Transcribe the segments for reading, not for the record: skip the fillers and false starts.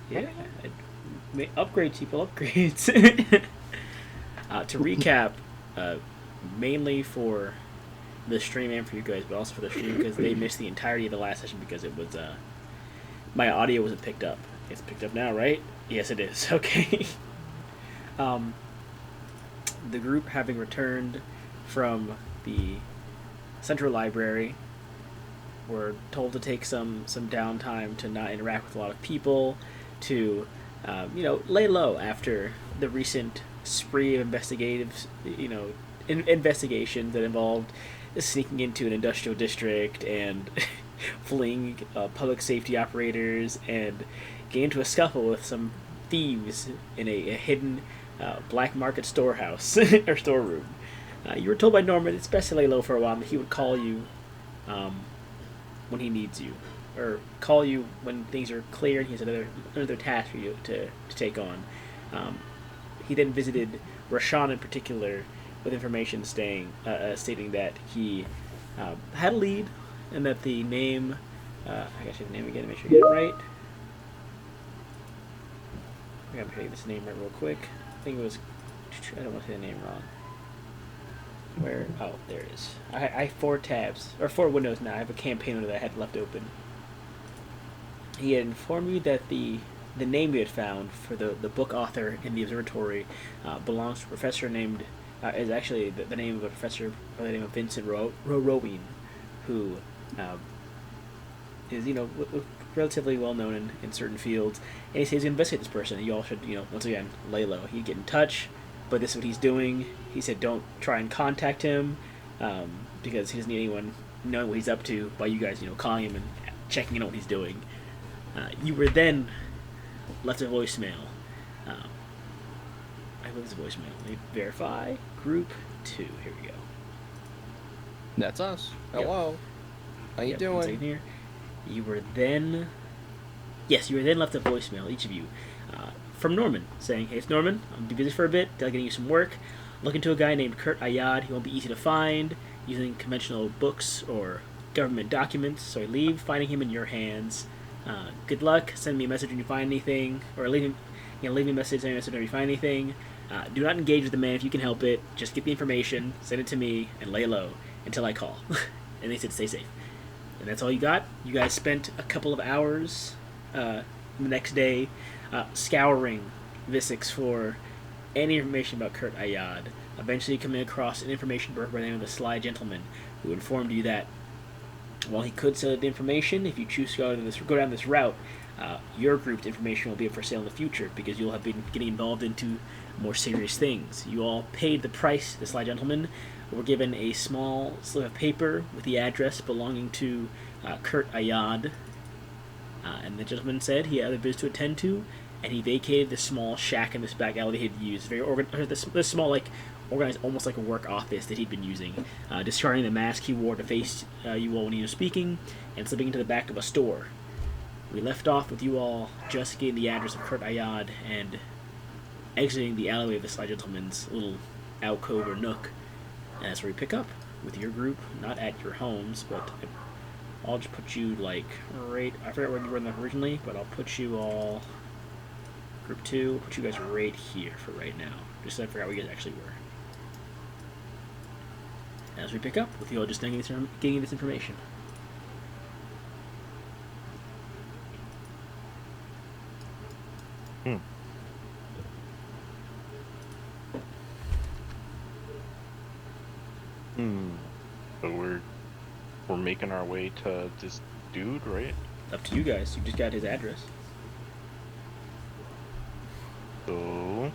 Yeah, upgrades, people, upgrades. To recap, mainly for the stream and for you guys, but also for the stream because they missed the entirety of the last session because it was my audio wasn't picked up. It's picked up now, right? Yes, it is. Okay. um, the group having returned from the central library were told to take some downtime to not interact with a lot of people, to lay low after the recent spree of investigative investigations that involved sneaking into an industrial district and fleeing public safety operators and getting into a scuffle with some thieves in a hidden black market storehouse or storeroom. You were told by Norman it's best to lay low for a while, and he would call you um, when he needs you, or call you when things are clear and he has another task for you to take on. Um, he then visited Rashawn in particular with information stating that he had a lead and that the name, I gotta say the name again to make sure you get it right. I gotta get this name right real quick. I think it was, I don't want to say the name wrong. Where, oh, there it is. I have 4 tabs, or 4 windows now. I have a campaign window that I had left open. He had informed me that the name he had found for the book author in the observatory belongs to a professor named, is actually the name of a professor by the name of Vincent Roween, who is, relatively well known in certain fields. And he says he's going to investigate this person. You all should, once again, lay low. He'd get in touch, but this is what he's doing. He said don't try and contact him because he doesn't need anyone knowing what he's up to by you guys, calling him and checking in on what he's doing. You were then left a voicemail. I believe it's a voicemail. Let me verify. Group 2. Here we go. That's us. Hello. Yep. How you doing? Here. You were then... Yes, you were then left a voicemail, each of you, from Norman, saying, "Hey, it's Norman. I'm going to be busy for a bit, delegating you some work. Looking to a guy named Kurt Ayad. He won't be easy to find using conventional books or government documents, so I leave finding him in your hands. Good luck. Send me a message when you find anything, or leave me a message, send me a message when you find anything. Do not engage with the man if you can help it. Just get the information, send it to me, and lay low until I call." And they said, "Stay safe." And that's all you got. You guys spent a couple of hours the next day scouring Visix for any information about Kurt Ayad, eventually coming across an information broker by the name of the Sly Gentleman, who informed you that while he could sell the information, if you choose to go down this route, your group's information will be up for sale in the future because you'll have been getting involved into more serious things. You all paid the price to the Sly Gentleman, were given a small slip of paper with the address belonging to Kurt Ayad, and the gentleman said he had other business to attend to, and he vacated the small shack in this back alley he'd used. This small, organized, almost like a work office that he'd been using, discarding the mask he wore to face you all when he was speaking, and slipping into the back of a store. We left off with you all just getting the address of Kurt Ayad and exiting the alleyway of the Sly Gentleman's little alcove or nook. And that's where we pick up with your group, not at your homes, but I'll just put you right. I forgot where you were originally, but I'll put you all group 2. Put you guys right here for right now, just so I forgot where you guys actually were. As we pick up with you all just getting this information. So we're making our way to this dude, right? Up to you guys. You just got his address. So,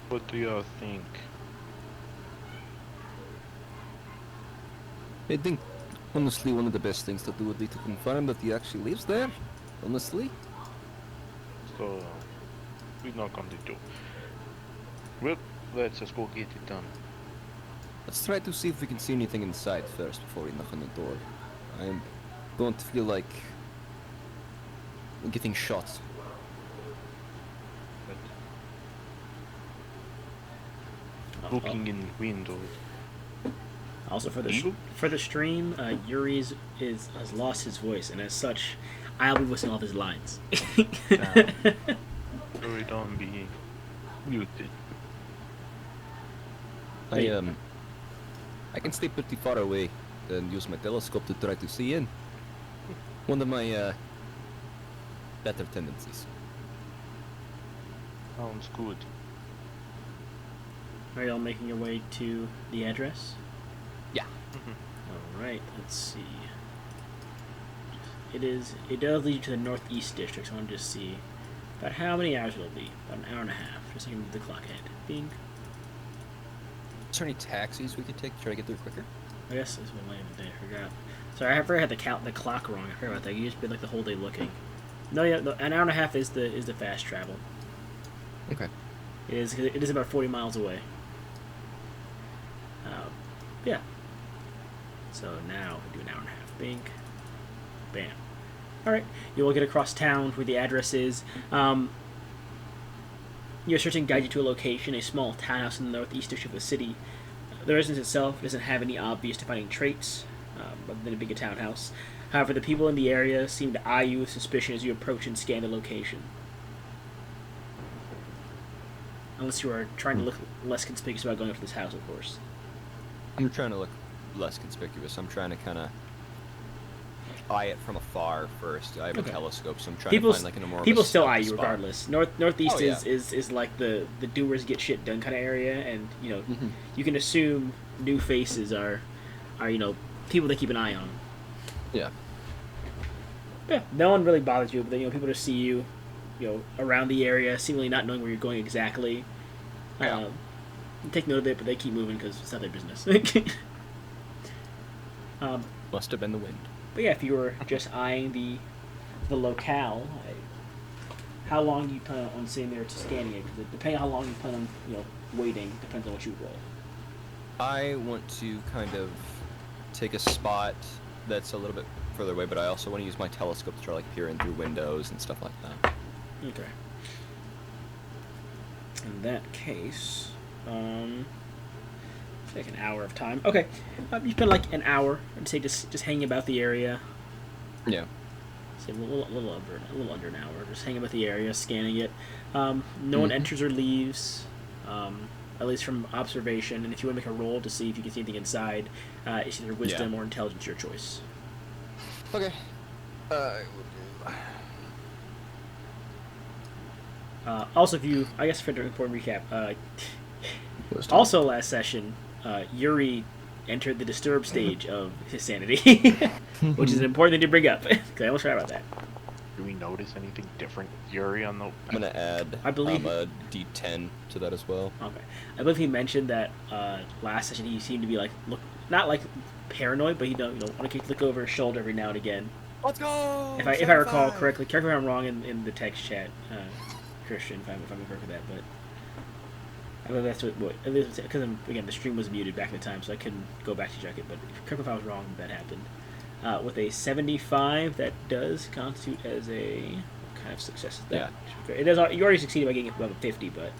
what do y'all think? I think, honestly, one of the best things to do would be to confirm that he actually lives there. Honestly. So, we knock on the door. Well, let's just go get it done. Let's try to see if we can see anything inside first before we knock on the door. I don't feel like getting shot. Looking in windows. Also for the stream, Yuri's has lost his voice, and as such, I'll be whistling off his lines. So we don't be muted. I can stay pretty far away and use my telescope to try to see in. One of my better tendencies. Sounds good. Are y'all making your way to the address? Yeah. Alright, let's see. It does lead you to the northeast district, so I want to just see about how many hours it'll be. About an hour and a half, just so I can move the clock ahead. Bing. Is there any taxis we could take to try to get there quicker? I guess this one later today, I forgot. Sorry, I forgot to count the clock wrong. I forgot about that. You just been like the whole day looking. No, yeah, an hour and a half is the fast travel. Okay. It is about 40 miles away. Yeah. So now we do an hour and a half. Bing. Bam. Alright. You will get across town where the address is. Your searching guides you to a location, a small townhouse in the northeast district of the city. The residence itself doesn't have any obvious defining traits, other than a bigger townhouse. However, the people in the area seem to eye you with suspicion as you approach and scan the location. Unless you are trying to look less conspicuous about going up to this house, of course. I'm trying to look less conspicuous. I'm trying to kind of eye it from afar first. I have a telescope, so I'm trying to find like an more. People still eye you regardless. Northeast yeah. is like the doers get shit done kind of area, and you can assume new faces are people they keep an eye on. Yeah. Yeah, no one really bothers you, but people just see you, around the area, seemingly not knowing where you're going exactly. Yeah. Take note of it, but they keep moving because it's not their business. Must have been the wind. But yeah, if you were just eyeing the locale, how long do you plan on sitting there to scanning it? Because depending on how long you plan on waiting, depends on what you roll. I want to kind of take a spot that's a little bit further away, but I also want to use my telescope to try like peer in through windows and stuff like that. Okay. In that case, like an hour of time. Okay, you spend like an hour, I'd say, just hanging about the area. Yeah. Say a little under an hour, just hanging about the area, scanning it. No one enters or leaves, at least from observation. And if you want to make a roll to see if you can see anything inside, it's either wisdom or intelligence, your choice. Okay. Also, I guess for an important recap, also last session, Yuri entered the disturbed stage of his sanity, which is an important thing to bring up, because I almost forgot about that. Do we notice anything different, Yuri, on the... I'm going to add I believe a D10 to that as well. Okay. I believe he mentioned that last session he seemed to be not like paranoid, but he want to look over his shoulder every now and again. Let's go! If I recall correctly, correct me if I'm wrong in the text chat, Christian, if I'm correct with that, but I believe that's what because again the stream was muted back at the time, so I couldn't go back to check it. But correct me if I was wrong, that happened. With a 75, that does constitute as a what kind of success is that? Yeah. It does. You already succeeded by getting above a 50, but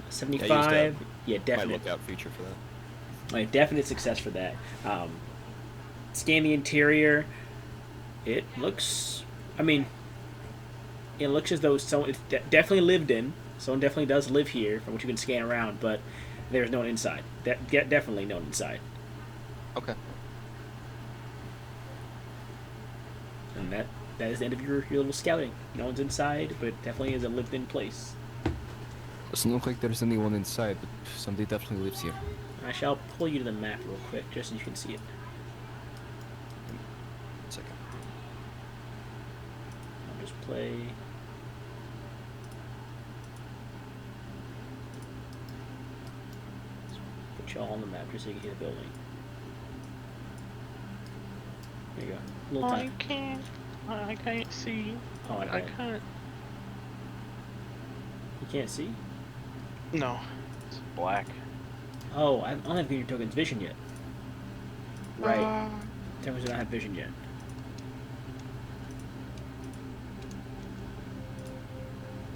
75, definite. My lookout feature for that. Like definite success for that. Scan the interior. It looks. It looks as though someone definitely lived in. Someone definitely does live here, from what you can scan around, but there's no one inside. Definitely no one inside. Okay. And that is the end of your little scouting. No one's inside, but it definitely is a lived-in place. Doesn't look like there's anyone inside, but somebody definitely lives here. I shall pull you to the map real quick, just so you can see it. 1 second. I'll just play... Put you all on the map just so you can see the building. There you go. A little time. I can't see. Oh, I can't. You can't see? No. It's black. Oh, I don't have your token's vision yet. Right. Tokens do not have vision yet.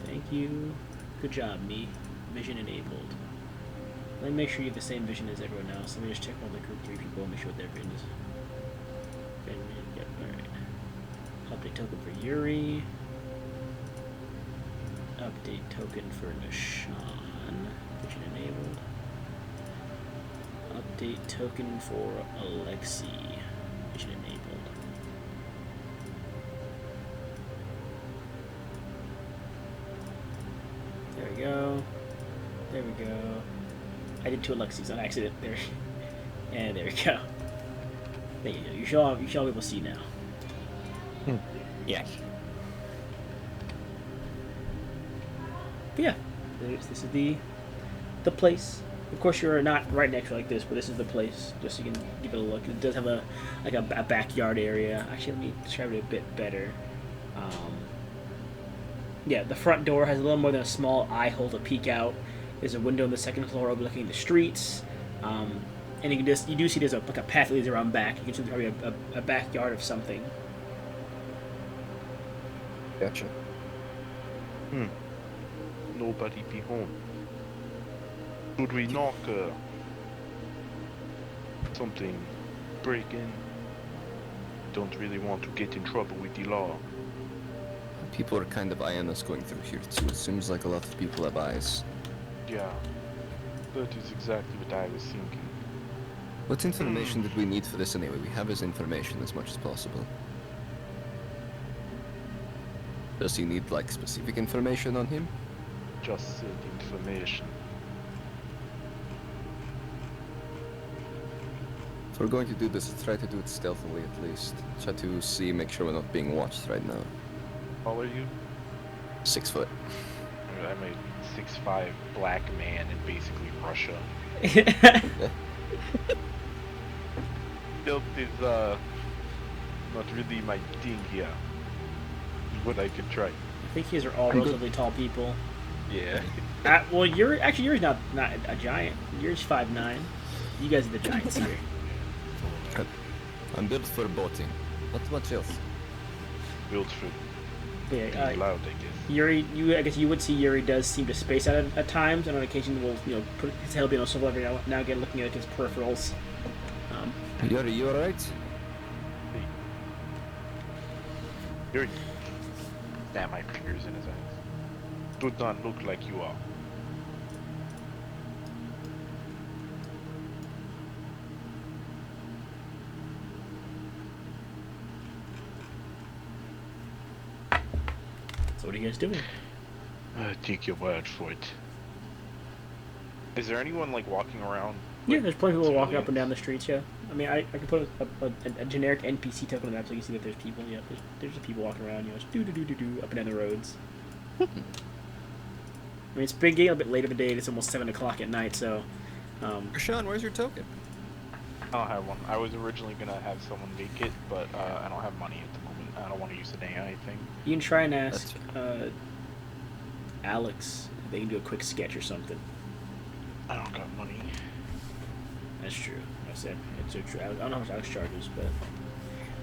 Thank you. Good job, me. Vision enabled. Let me make sure you have the same vision as everyone else. Let me just check all the group 3 people and make sure what their vision is. Yep, alright. Update token for Yuri. Update token for Nishan. Vision enabled. Update token for Alexi. Vision enabled. There we go. There we go. I did 2 Alexis on accident. There. And there we go. There you go. You shall be able to see now. Yeah. But yeah, this is the place. Of course, you're not right next to like this, but this is the place. Just so you can give it a look. It does have a backyard area. Actually, let me describe it a bit better. Yeah, the front door has a little more than a small eye hole to peek out. There's a window on the second floor overlooking the streets. And you do see there's a path that leads around back. You can see probably a backyard of something. Gotcha. Nobody be home. Should we knock something, break in? Don't really want to get in trouble with the law. People are kind of eyeing us going through here too. It seems like a lot of people have eyes. Yeah, that is exactly what I was thinking. What information did we need for this anyway? We have his information as much as possible. Does he need like specific information on him? Just information. If we're going to do this, let's try to do it stealthily at least. Try to make sure we're not being watched right now. How old are you? 6 foot. I'm a 6'5" black man in basically Russia. Stealth is not really my thing here. But I could try. I think these are all relatively tall people. Yeah. Well, Yuri's not a giant. Yuri's 5'9". You guys are the giants here. I'm built for boating. Not much else. Built for Yeah, being loud, I guess. Yuri, I guess you would see Yuri does seem to space out at times, and on occasion will put his head on a swivel every now and again, looking at his peripherals. Yuri, you alright? Hey. Yuri. Damn, my fingers in his eyes. Do not look like you are. So what are you guys doing? Take your word for it. Is there anyone like walking around? Yeah, there's plenty of people walking up and down the streets. Yeah, I mean, I could put a generic NPC token on the map so you can see that there's people. Yeah, there's just people walking around. Just do up and down the roads. I mean, it's been getting a bit later in the day. It's almost 7 o'clock at night, so. Sean, where's your token? I don't have one. I was originally gonna have someone make it, but I don't have money at the moment. I don't want to use an AI thing. You can try and ask Alex if they can do a quick sketch or something. I don't got money. That's true. I said it's so true. I don't know how much Alex charges, but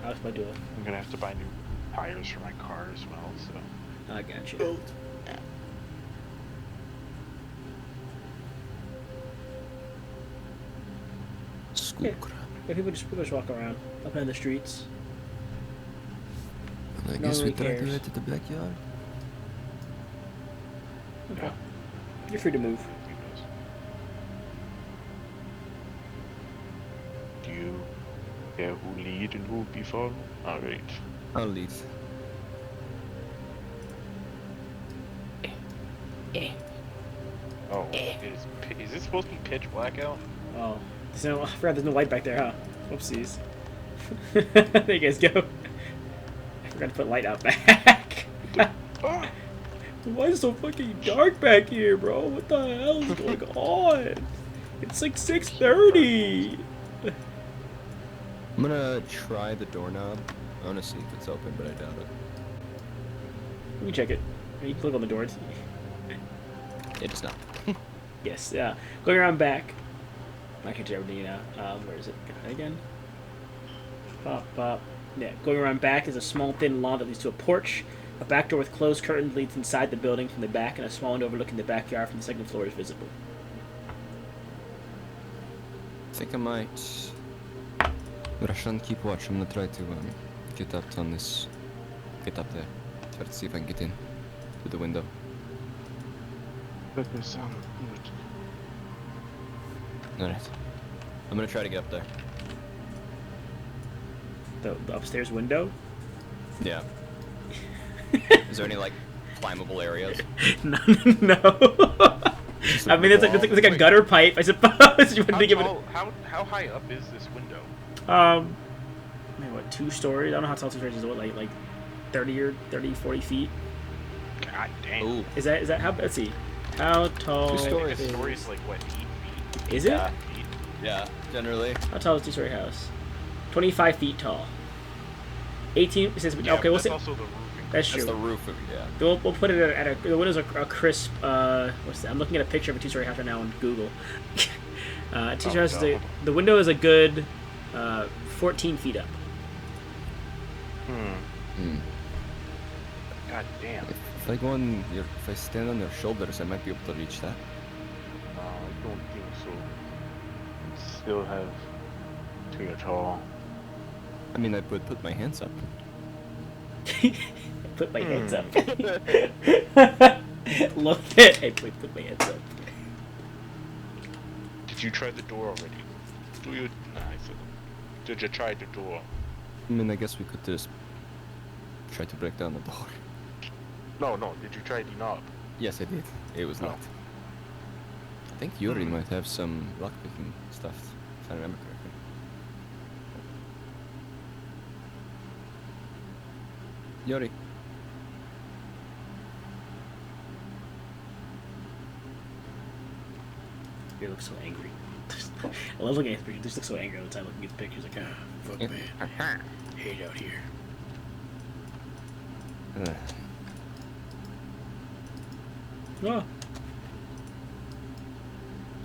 Alex might do it. I'm gonna have to buy new tires for my car as well. So. I got you. Yeah. Yeah, people just walk around up in the streets. I No guess one we try to cares. head to the backyard. Okay. Yeah. You're free to move. Do you care who lead and who be followed? Alright. I'll lead. Oh, is this supposed to be pitch black out? Oh, I forgot there's no light back there, huh? Whoopsies. There you guys go. I forgot to put light out back. Ah! Why is it so fucking dark back here, bro? What the hell is going on? It's like 6:30. I'm gonna try the doorknob. I wanna see if it's open, but I doubt it. Let me check it. You can click on the door. It is not. Yes, going around back. I can tell everything now. Where is it? Again? Pop. Yeah, going around back is a small thin lawn that leads to a porch. A back door with closed curtains leads inside the building from the back, and a small window overlooking the backyard from the second floor is visible. I think I might... Russian, keep watch. I'm gonna try to get up on this get up there. Try to see if I can get in through the window. That may sound good. Alright. I'm gonna try to get up there. The upstairs window? Yeah. Is there any, like, climbable areas? No. I mean, it's like a gutter pipe, I suppose. You want to give it. How high up is this window? Maybe what, 2 stories? I don't know how tall 2 stories is. What, like 30, 40 feet? God damn. Ooh. Is that how? Let's see. How tall? 2 stories. A story is like what, 8 feet? Is it? Yeah. 8 feet? Yeah, generally. How tall is a 2-story house? 25 feet tall. 18. It says Yeah, okay. but We'll that's say also the roofing. that's That's true. the roof of yeah. We'll put it at a. The window's a crisp. What's that? I'm looking at a picture of a 2-story house right now on Google. 2-story house is the window is a good 14 feet up. Hmm. God damn. If I go on your, if I stand on their shoulders, I might be able to reach that. I don't think so. You still have too tall. I mean, I would put my hands up. Put my hands up. Look at it. Put my hands up. Did you try the door already? Do you? Nah, I said. Did you try the door? I mean, I guess we could just try to break down the door. No. Did you try the knob? Yes, I did. It was Oh. locked. I think Yuri might have some lockpicking stuff, if I remember correctly. Yuri. You look so angry. I love looking at his pictures. He just looks so angry all the time looking at the pictures. Like, fuck man. Hate out here. Oh.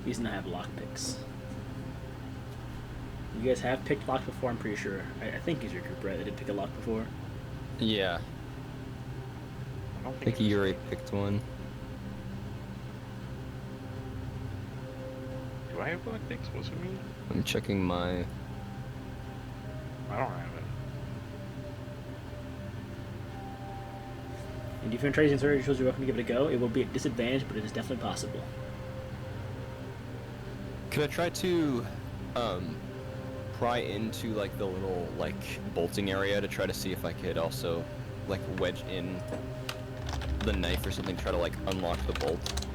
He does not have lockpicks. You guys have picked lock before, I'm pretty sure. I think he's your group, right? They did pick a lock before. Yeah, I don't I think it was- Yuri picked one. Do I have lockpicks? What's it mean? I'm checking my... I don't have it. And if you're trying to insert shows you're welcome to give it a go. It will be at disadvantage, but it is definitely possible. Could I try to, pry into, like, the little, like, bolting area to try to see if I could also, like, wedge in the knife or something, try to, like, unlock the bolt?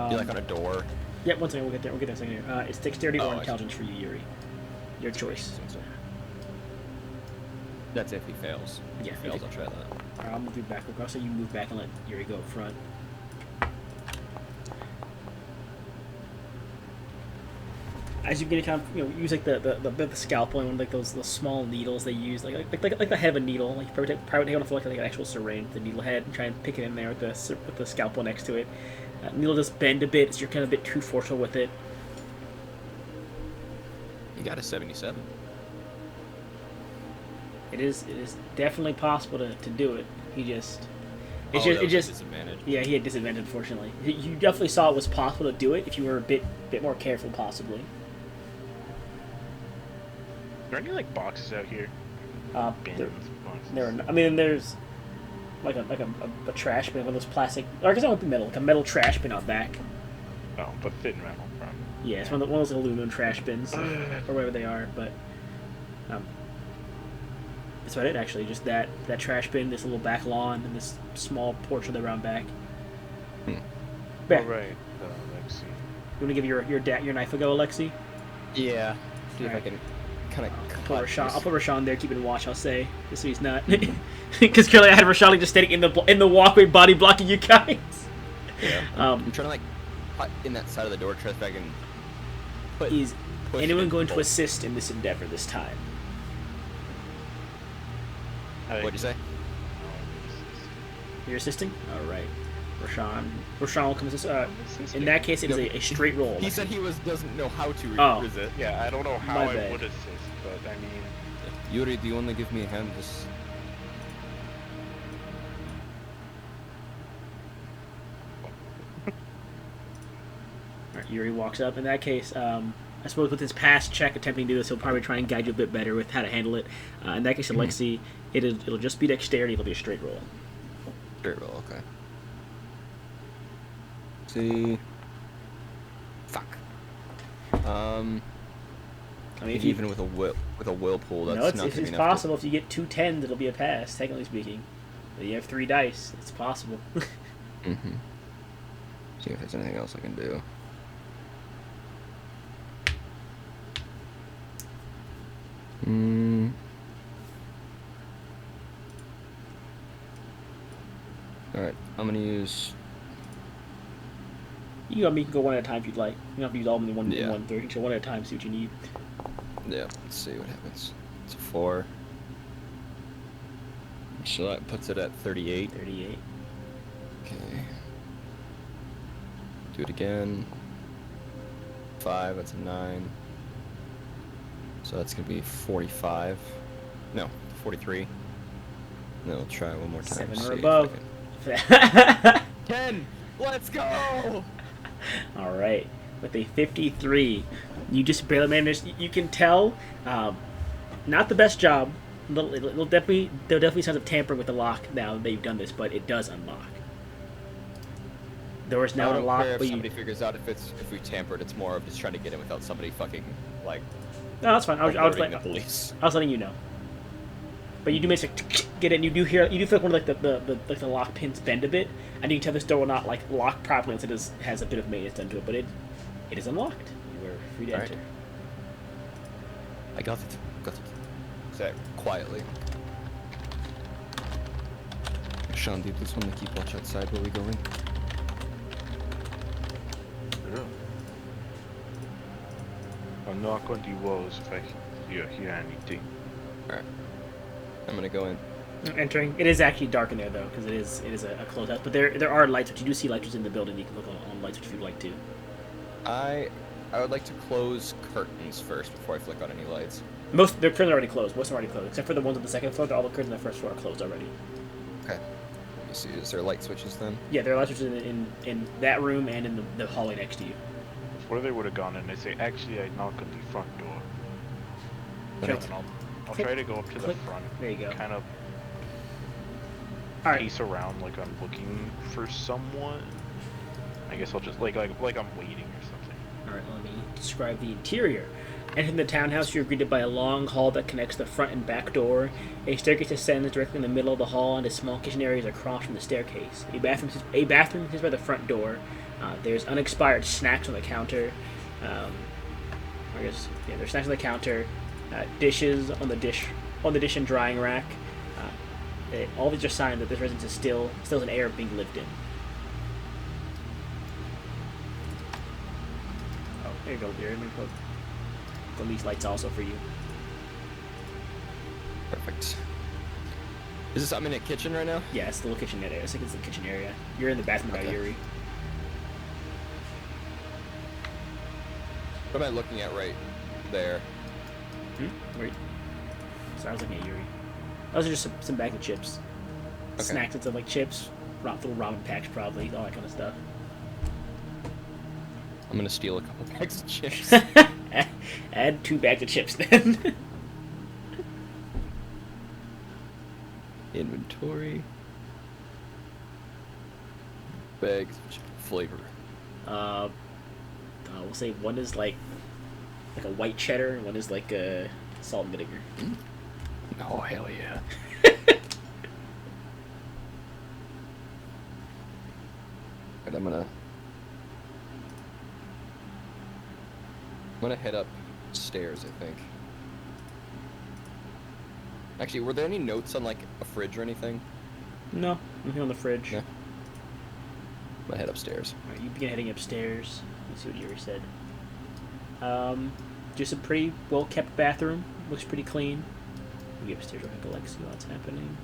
Be like on a door. Yeah, one second, we'll get there. We'll get there in a second here. It's dexterity Oh, or I see. intelligence for you, Yuri. Your choice. That's if he fails. Yeah, If he fails, I'll try that. Alright, I'll move you back. I'll say you move back and let Yuri go up front. As you get kind of, use like the scalpel and one of like those small needles they use, like the head of a needle, like probably take one for like an actual syringe, the needle head, and try and pick it in there with the scalpel next to it. Needle just bend a bit, so you're kind of a bit too forceful with it. You got a 77. It is definitely possible to do it. He just That was a disadvantage. yeah, he had disadvantage, unfortunately. You definitely saw it was possible to do it if you were a bit more careful, possibly. Are there any like boxes out here? Bins, boxes. I mean, there's like a trash bin, one of those plastic, or I guess it would be metal, like a metal trash bin out back. Oh, but thin metal, probably. Yeah, it's one of those aluminum trash bins, or whatever they are. But that's about it, actually. Just that trash bin, this little back lawn, and this small porch with the round back. Yeah. All right, let's see. You want to give your knife a go, Alexi? Yeah. See if I Alright. can kind of I'll put Rashawn there, keeping watch. I'll say, just so he's not, because currently I had Rashawn just standing in the walkway, body blocking you guys. Yeah. I'm trying to like cut in that side of the door, try if I can put. Is push anyone it going to bolt. assist in this endeavor this time? What'd you say? You're assisting? All right. Rashawn will come assist. In that case, it is a straight roll. He said he doesn't know how to Oh. resist. Yeah, I don't know how My I bad. would assist, but I mean, Yuri, do you want to give me a hand? Just All right, Yuri walks up. In that case, I suppose with his past check attempting to do this, he'll probably try and guide you a bit better with how to handle it. In that case, Alexi, It'll just be dexterity. It'll be a straight roll. Straight roll, okay. See. Fuck. I mean, if even with a whirlpool, that's no, not it's gonna be possible. If you get 2 10s, it'll be a pass. Technically speaking, but you have 3 dice. It's possible. Mm-hmm. See if there's anything else I can do. Alright, I'm gonna use... You can go one at a time if you'd like. You don't have to use all of them in one, Yeah. in one third. You can go one at a time, see what you need. Yeah, let's see what happens. It's a 4. So that puts it at 38. 38. Okay. Do it again. 5, that's a 9. So that's gonna be 45. No, 43. And then we'll try one more time. 7 see or if above. I can- 10! Let's go! Alright. With a 53, you just barely managed. You can tell, not the best job. There'll definitely be signs of tampering with the lock now that you've done this, but it does unlock. Door is I now don't unlocked, care if but you... somebody figures out if we tampered. It's more of just trying to get in without somebody fucking, like... No, that's fine. I was alerting the like, police. I was letting you know. But you do manage to get in. You do feel like one of the lock pins bend a bit, and you can tell this door will not like lock properly unless it has a bit of maintenance done to it. But it is unlocked. You are free to enter. I got it. Say it quietly. Sean, do you please want to keep watch outside while we go in? Yeah. I'll knock on the walls if I hear anything. Alright. I'm gonna go in. Entering. It is actually dark in there though, because it is a closed house. But there are lights, but you do see lights in the building. You can look on lights if you'd like to. I would like to close curtains first before I flick on any lights. Their curtains are already closed. Most are already closed, except for the ones on the second floor. All the curtains on the first floor are closed already. Okay. Let me see. Is there light switches then? Yeah, there are light switches in that room and in the hallway next to you. Before they would have gone in, they say, actually, I knock on the front door. Okay. And I'll try to go up to the front. There you go. Kind of All right. pace around like I'm looking for someone. I guess I'll just like I'm waiting or something. All right, let me describe the interior. Entering the townhouse, you're greeted by a long hall that connects the front and back door. A staircase ascends directly in the middle of the hall, and a small kitchen area is across from the staircase. A bathroom sits by the front door. There's unexpired snacks on the counter. There's snacks on the counter. Dishes on the dish and drying rack. All these are signs that this residence is still an air of being lived in. Oh, there you go, dear. Let me put these lights also for you. Perfect. Is this, I'm in a kitchen right now? Yeah, it's the little kitchen area. I think it's the kitchen area. You're in the bathroom now, Okay. Yuri. What am I looking at right there? Wait. So I was looking at Yuri. Those are just some bags of chips. Okay. Snacks and stuff like chips, little ramen packs probably, all that kind of stuff. I'm gonna steal a couple bags of chips. Add 2 bags of chips then. Inventory. Bags of chicken flavor. We'll say one is like a white cheddar, and one is like a salt and vinegar. Oh, hell yeah. Alright, I'm gonna head upstairs, I think. Actually, were there any notes on, like, a fridge or anything? No, nothing on the fridge. Yeah. I'm gonna head upstairs. Alright, you begin heading upstairs. Let's see what Yuri said. Just a pretty well-kept bathroom. Looks pretty clean. We get upstairs real quick, like, see what's happening.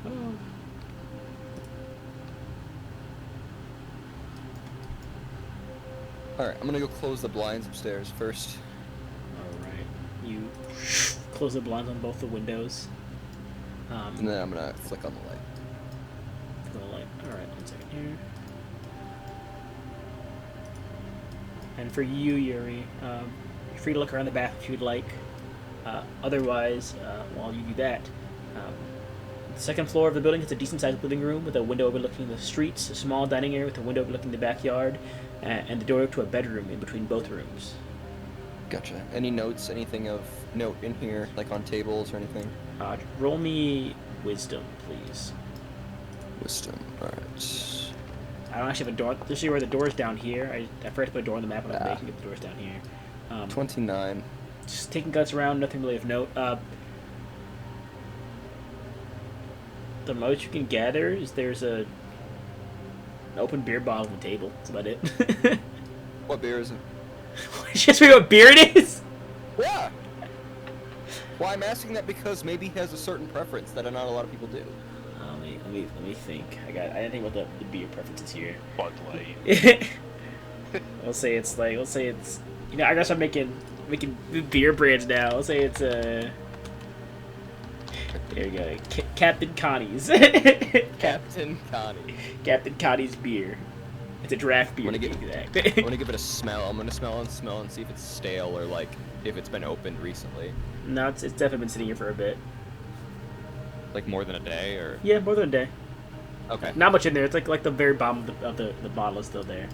Oh. Alright, I'm gonna go close the blinds upstairs first. Alright. You close the blinds on both the windows. And then I'm gonna flick on the light. Alright, 1 second here. And for you, Yuri, you're free to look around the bath if you'd like. Otherwise, while you do that, the second floor of the building is a decent-sized living room with a window overlooking the streets, a small dining area with a window overlooking the backyard, and the door to a bedroom in between both rooms. Gotcha. Any notes? Anything of note in here, like on tables or anything? Roll me wisdom, please. Wisdom. Alright. I don't actually have a door. This is where the door's down here. I forgot to put a door on the map, and I'm making it. The door's down here. 29. Just taking guts around, nothing really of note. The most you can gather is there's an open beer bottle on the table. That's about it. What beer is it? Just what beer it is? Yeah! Well, I'm asking that because maybe he has a certain preference that not a lot of people do. Let me think. I didn't think about the beer preferences here. Bud Light. Let's say it's you know, I guess I'm making beer brands now. Let's say it's there you go, Captain Connie's. Captain Connie. Captain Connie's beer. It's a draft beer. I'm to gonna be exact. I'm gonna give it a smell. I'm gonna smell and see if it's stale or like if it's been opened recently. No, it's definitely been sitting here for a bit. Like more than a day, or? Yeah, more than a day. Okay. Not much in there. It's like the very bottom of the bottle is still there.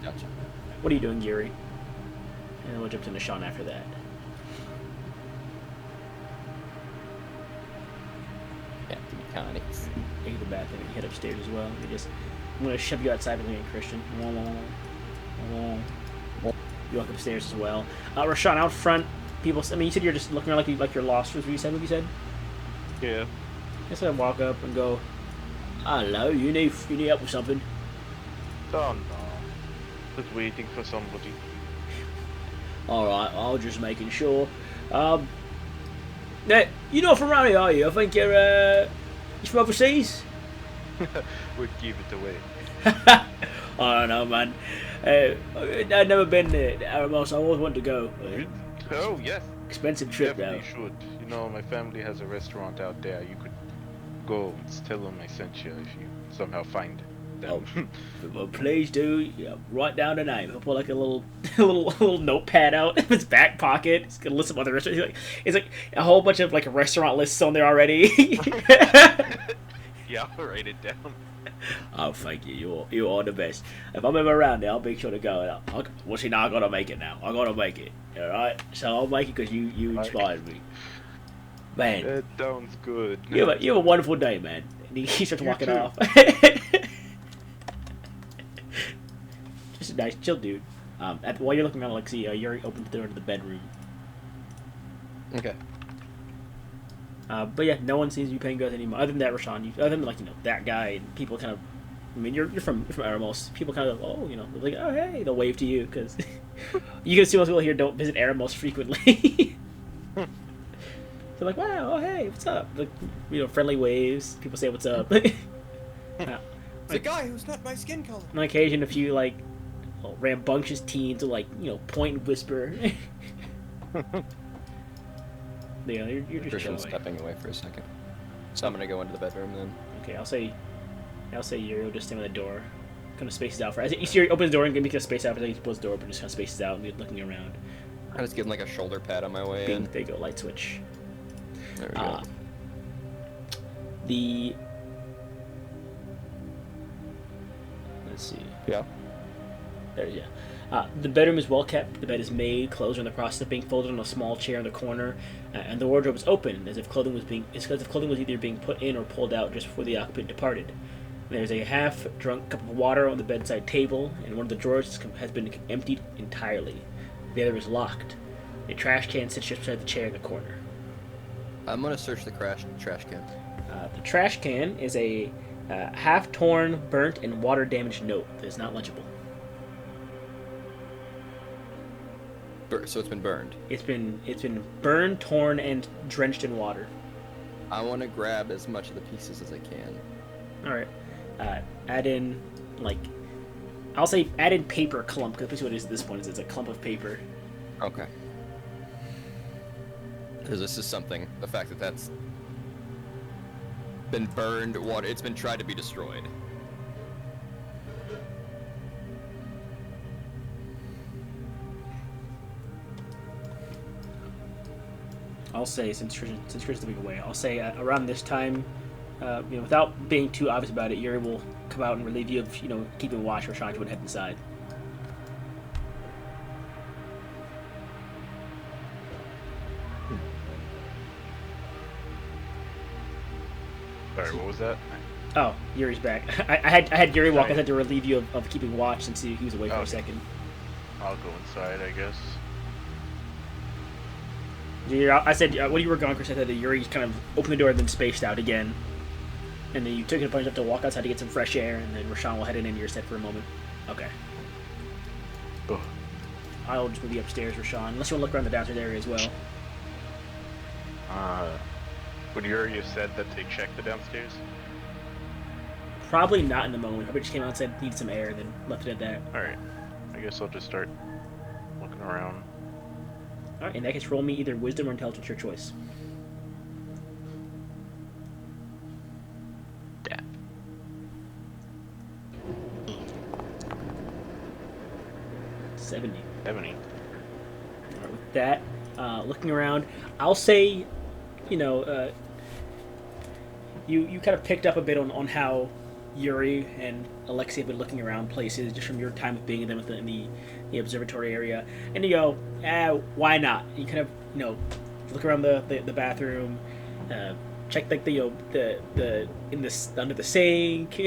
Gotcha. What are you doing, Yuri? And we'll jump to Sean after that. Captain Connie. Take the bathroom and head upstairs as well. I'm gonna shove you outside with me and Christian. You walk upstairs as well. Rashawn, out front, people. I mean, you said you're just looking around like you're lost. Was what you said? What you said? Yeah. I said walk up and go. Hello, you need help with something? Oh no. Just waiting for somebody. All right, I was just making sure. Now, you're not from around here, are you? I think you're from overseas. We'd give it away. I don't know, man. I've never been there. I always wanted to go. Oh yes. Expensive trip, though. Definitely should. You know, my family has a restaurant out there. You could go and tell them I sent you if you somehow find them. Well, please do. Yeah, write down the name. He'll pull like a little notepad out of his back pocket. He's gonna list some other restaurants. It's like a whole bunch of like restaurant lists on there already. Yeah, I'll write it down. Oh, thank you. You're all the best. If I'm ever around there, I'll make sure to go. Well, see, now I gotta make it now. I gotta make it. All right. So I'll make it because you inspired me. Man, That sounds good. you have a wonderful day, man. And he starts walking too. off. Just a nice, chill dude. While you're looking around, like, see, Yuri opens the door to the bedroom. Okay. But yeah, no one seems to be paying good anymore. Other than that, Rashawn, other than that guy, and people kind of. I mean, you're from Aramos. People kind of like, oh hey, they'll wave to you because you can see most people here don't visit Aramos frequently. They're like, wow, oh hey, what's up? Like, friendly waves. People say what's up. It's a guy who's not my skin color. On occasion, a few rambunctious teens will point and whisper. Yeah, you're just Christian's chilling. stepping away for a second. So I'm gonna go into the bedroom then. Okay, I'll say Yuri will just stand at the door, kind of spaces out for. As you see, Yuri opens the door and make a space out, but he pulls the door, but just kind of spaces out and looking around. I just give him like a shoulder pat on my way Bing, in. there you go, light switch. There we go. Let's see. Yeah. The bedroom is well kept. The bed is made. Clothes are in the process of being folded on a small chair in the corner, and the wardrobe is open, as if clothing was either being put in or pulled out just before the occupant departed. There's a half-drunk cup of water on the bedside table, and one of the drawers has been emptied entirely. The other is locked. A trash can sits just beside the chair in the corner. I'm gonna search the trash can. The trash can is a half-torn, burnt, and water-damaged note that is not legible. So it's been burned. It's been burned, torn, and drenched in water. I want to grab as much of the pieces as I can. All right. Add in I'll say add in paper clump, because basically what it is at this point is it's a clump of paper. Okay. Because this is something, the fact that that's been burned, water, it's been tried to be destroyed. I'll say since Christian's the week away, I'll say around this time, without being too obvious about it, Yuri will come out and relieve you of keeping watch for Sean to head inside. Sorry, what was that? Oh, Yuri's back. I had Yuri walk inside to relieve you of keeping watch since he was away for a second. I'll go inside, I guess. I said when you were gone, Chris, I said that Yuri kind of opened the door and then spaced out again. And then you took it upon yourself to walk outside to get some fresh air, and then Rashawn will head in into your set for a moment. Okay. Ugh. I'll just move you upstairs, Rashawn, unless you want to look around the downstairs area as well. Would you already have said that they checked the downstairs? Probably not in the moment. Probably just came out and said need some air, and then left it at that. Alright. I guess I'll just start looking around. Alright, in that case, roll me either wisdom or intelligence, your choice. Dap. 70. 70. Alright, with that, looking around, I'll say, you kind of picked up a bit on how Yuri and Alexei have been looking around places just from your time of being in them in the observatory area, and you go, why not? You kind of look around the bathroom, check like under the sink,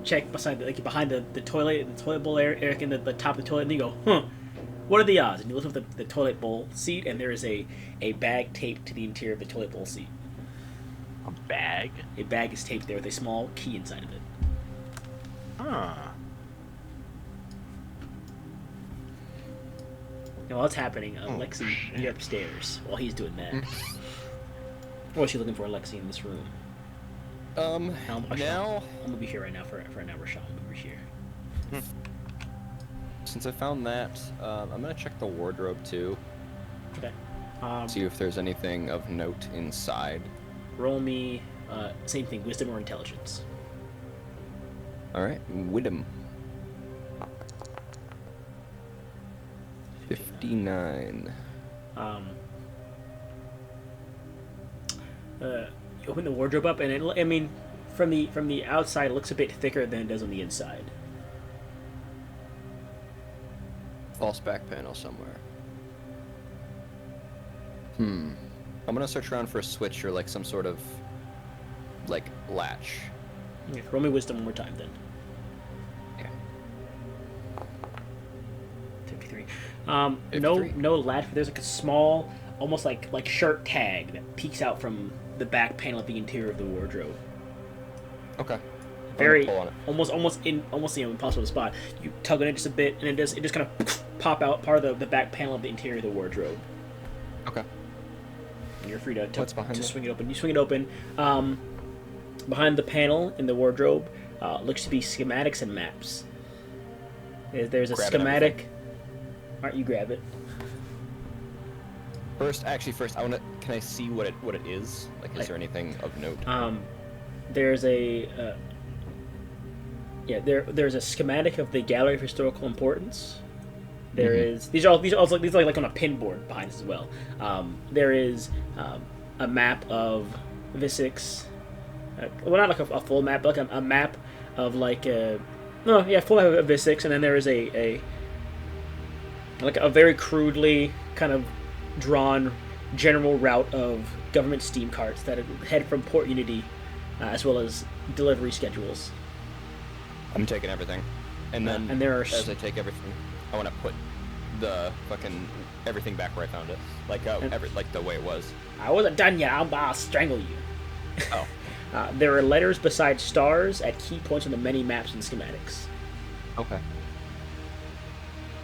check behind the toilet bowl area in the top of the toilet, and you go, what are the odds? And you lift up the toilet bowl seat, and there is a bag taped to the interior of the toilet bowl seat. A bag? A bag is taped there with a small key inside of it. Huh. Now, while that's happening, Alexei, you're upstairs while he's doing that. What is she looking for, Alexei, in this room? Now... I'm gonna be here right now for an hour, Rashawn. I'm gonna be here. Since I found that, I'm gonna check the wardrobe too. Okay. See if there's anything of note inside. Roll me, same thing, wisdom or intelligence. Alright, Widom. 59. You open the wardrobe up, and from the outside, it looks a bit thicker than it does on the inside. False back panel somewhere. I'm gonna search around for a switch or like some sort of like latch. Okay, roll me wisdom one more time then. Yeah. 53. 53. No latch, but there's like a small, almost like shirt tag that peeks out from the back panel of the interior of the wardrobe. Okay. Very pull on it. almost impossible to spot. You tug on it just a bit, and it just kind of pop out part of the back panel of the interior of the wardrobe. Okay. And you're free to behind it? swing it open. You swing it open. Behind the panel in the wardrobe looks to be schematics and maps. There's a schematic. Alright, you grab it. First, can I see what it is? Like, is there anything of note? There's a there's a schematic of the Gallery of Historical Importance. There is these are like on a pinboard behind us as well. There is a map of Visix. Well, not like a full map, but like a map of like full map of Visix, and then there is a very crudely kind of drawn general route of government steam carts that head from Port Unity, as well as delivery schedules. I'm taking everything, and then as I take everything, I want to put the fucking everything back where I found it, like like the way it was. I wasn't done yet. I'll strangle you. Oh. There are letters beside stars at key points on the many maps and schematics. Okay.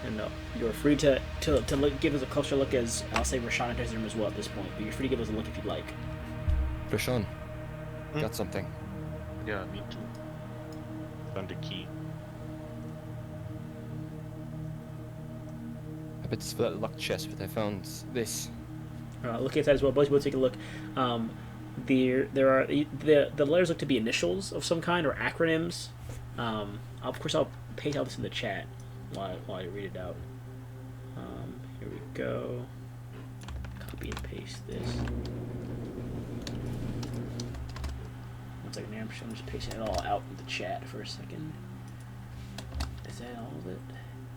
And you're free to give us a closer look, as I'll say Rashawn enters the room as well at this point, but you're free to give us a look if you'd like. Rashawn, got something. Yeah, me too. Found a key. I bet it's for that locked chest, but I found this. Look inside as well. Boys, we'll take a look. There are the letters look to be initials of some kind or acronyms. Of course, I'll paste all this in the chat while I read it out. Here we go. Copy copy and paste this. One second here, I'm just pasting it all out in the chat for a second. Is that all of it?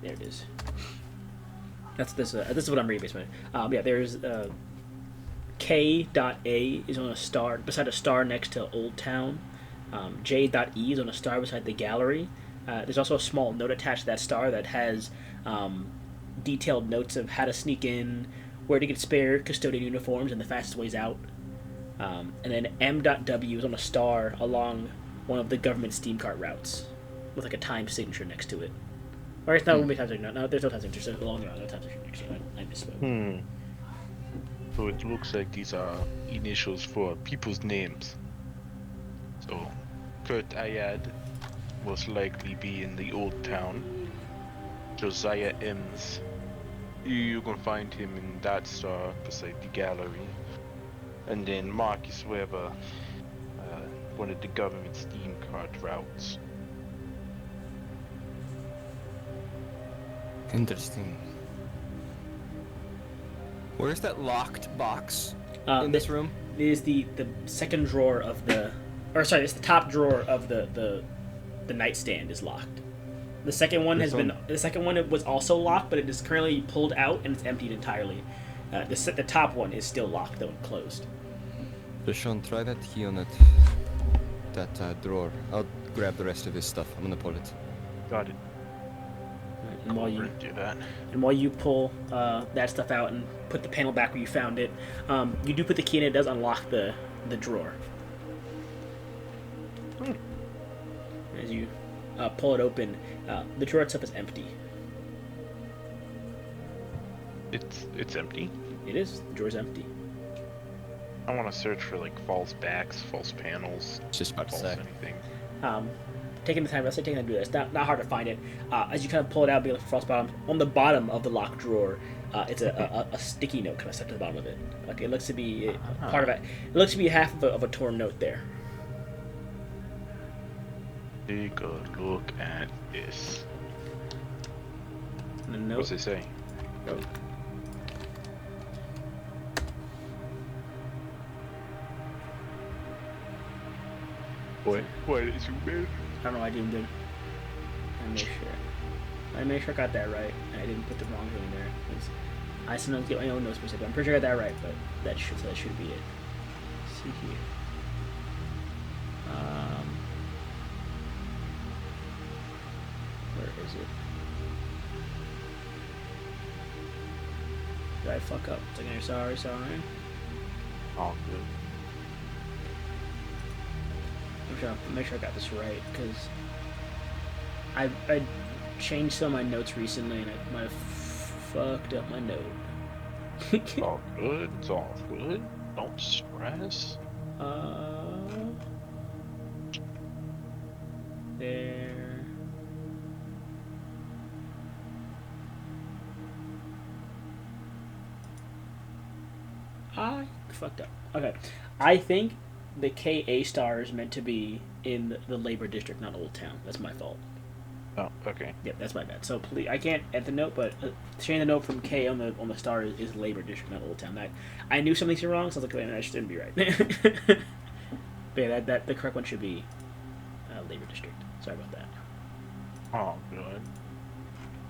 There it is. That's this. This is what I'm reading basically. Yeah, there's K.A is on a star beside a star next to Old Town. J.E is on a star beside the gallery. There's also a small note attached to that star that has detailed notes of how to sneak in, where to get spare custodian uniforms, and the fastest ways out. And then M.W is on a star along one of the government steam cart routes with like a time signature next to it. Or it's not one time signature. No, there's no time signature. So along there, no time signature. So I misspoke. So it looks like these are initials for people's names. So Kurt Ayad most likely be in the Old Town. Josiah Ems, you can find him in that star beside the gallery. And then Marcus Weber, one of the government steam cart routes. Interesting. Where's that locked box in this room? It is the second drawer of the, or sorry, it's the top drawer of the nightstand is locked. The second one the second one was also locked, but it is currently pulled out and it's emptied entirely. The top one is still locked though and closed. Sean, try that key on that drawer. I'll grab the rest of his stuff. I'm gonna pull it. Got it. And while you do that, and while you pull that stuff out and put the panel back where you found it, you do put the key in. It does unlock the drawer. As you pull it open, the drawer itself is empty. it's empty. It is. The drawer's empty. I want to search for like false backs, false panels, Just about to false say. anything. Taking the time, let's say taking the time to do this. Not hard to find it. As you kind of pull it out, be like false bottom. On the bottom of the locked drawer, it's a sticky note kind of stuck to the bottom of it. Okay, it looks to be part of it. It looks to be half of a torn note there. Take a look at this. And the note. What's it say? Oh. What is you man? I don't know. I didn't do. I made sure I got that right. I didn't put the wrong thing in there. I sometimes get my own notes mixed up. I'm pretty sure I got that right, but that should be it. Let's see here. Where is it? Did I fuck up? It's like, sorry. Oh, good. Make sure I got this right, because I changed some of my notes recently and I might have fucked up my note. It's all good. It's all good. Don't stress. There. I fucked up. Okay. I think the KA star is meant to be in the labor district, not Old Town. That's my fault. Oh, okay. Yep, that's my bad. So please, I can't add the note, but change the note from K on the star is labor district, not Old Town. I knew something's wrong, so I was like, wait, I shouldn't be right. But yeah, that the correct one should be labor district. Sorry about that. Oh, good.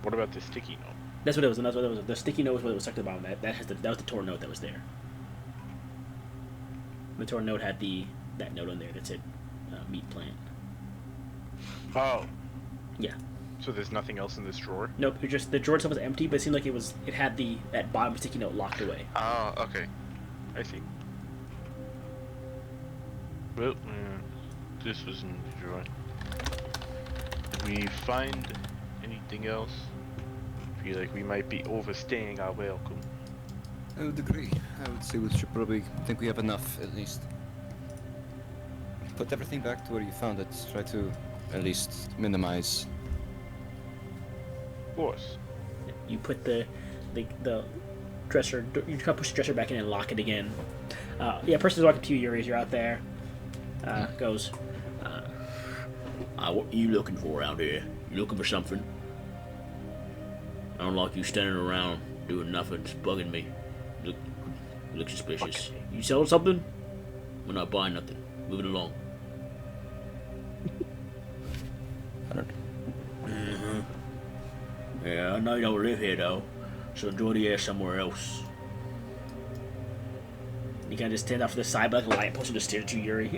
What about the sticky note? That's what it was. And that's what it was. The sticky note was what was stuck to the bottom. That was the torn note that was there. The torn note had that note on there that said meat plant. Oh. Yeah. So there's nothing else in this drawer? Nope. It just the drawer itself was empty, but it seemed like it had that bottom sticky note locked away. Oh, okay. I see. Well, this was in the drawer. Did we find anything else? I feel like we might be overstaying our welcome. I would agree. I would say we should probably think we have enough, at least. Put everything back to where you found it. Try to, at least, minimize. Of course. You put the dresser. You kind of push the dresser back in and lock it again. Person's walking to you, Yuri, as you're out there. Goes. What are you looking for out here? You looking for something? I don't like you standing around doing nothing. It's bugging me. You look suspicious. Okay. You selling something? We're not buying nothing. Moving along. I don't. Yeah, I know you don't live here though, so enjoy the air somewhere else. You kind of just stand off to the side like a light post and just stare at you, Yuri.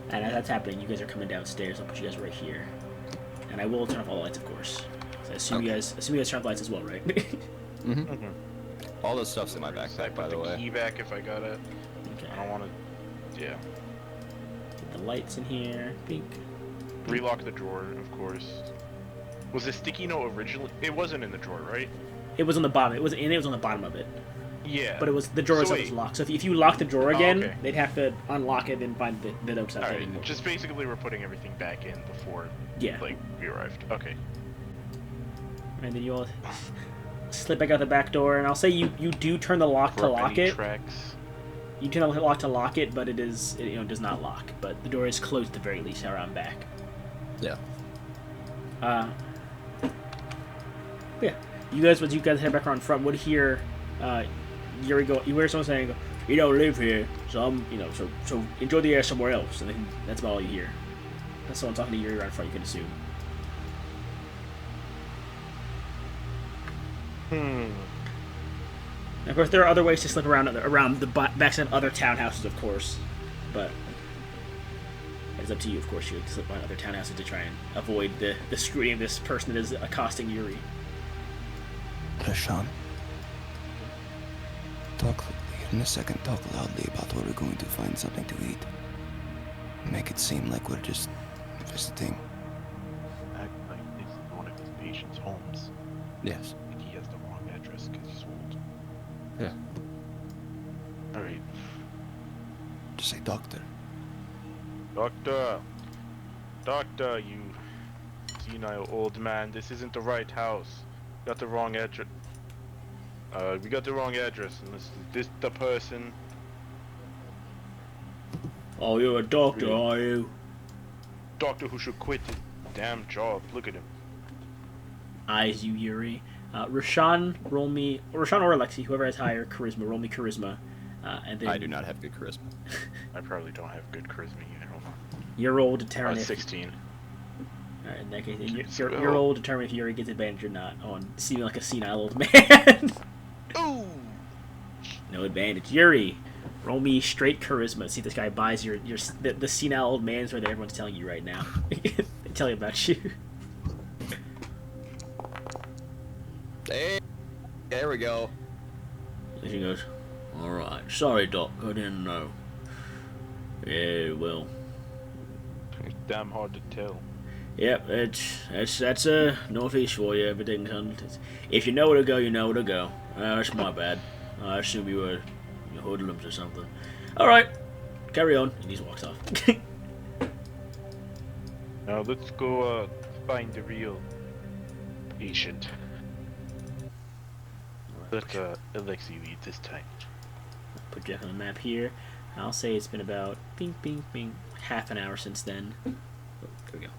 And as that's happening, you guys are coming downstairs. I'll put you guys right here, and I will turn off all the lights, of course. So I assume you guys turn off the lights as well, right? Mm-hmm. All this stuff's in my backpack, by the way. Key back if I got it. Okay. I don't want to. Yeah. Get the lights in here. Bink. Relock the drawer, of course. Was the sticky note originally? It wasn't in the drawer, right? It was on the bottom. It was on the bottom of it. Yeah. But it was the drawer itself was locked. So if you lock the drawer again, okay. they'd have to unlock it and find the notes out there. Alright, just basically we're putting everything back in before like we arrived. Okay. And then you all slip back out the back door, and I'll say you do turn the lock to lock it. Tracks. You turn the lock to lock it, but it does not lock. But the door is closed at the very least around back. Yeah. Yeah. You guys head back around front would hear Yuri go. You hear someone saying, "You don't live here, so so enjoy the air somewhere else." And then that's about all you hear. That's someone talking to Yuri around front. You can assume. And of course, there are other ways to slip around the backs of other townhouses, of course, but it's up to you. Of course, you slip around other townhouses to try and avoid the scrutiny of this person that is accosting Yuri. Rashan, talk in a second. Talk loudly about where we're going to find something to eat. Make it seem like we're just visiting. Act like this is one of his patients' homes. Yes. Like he has the wrong address because he's old. Yeah. Alright. Just say doctor. Doctor, you senile old man, this isn't the right house. Got the wrong address. We got the wrong address, and this the person. Oh, you're a doctor, Really? are you? Doctor who should quit his damn job. Look at him. Eyes you, Yuri. Rashan or Alexi, whoever has higher charisma, roll me charisma. And then I do not have good charisma. I probably don't have good charisma either. Hold on. Your roll will determine if 16. Alright, in that case, Let's your go. roll will determine if Yuri gets advantage or not on seeming like a senile old man. Ooh! No advantage. Yuri, roll me straight charisma. See if this guy buys the senile old man story that everyone's telling you right now. They tell you about you. Hey, there we go. And she goes, "Alright, sorry, Doc, I didn't know." Yeah, well. It's damn hard to tell. Yep, that's northeast for you. Everything's if you know where to go, you know where to go. That's my bad. I assume you were hoodlums or something. All right, carry on. And he just walks off. Now let's go find the real patient. Let Alexi lead this time. Put Jeff on the map here. I'll say it's been about half an hour since then. Oh, there we go.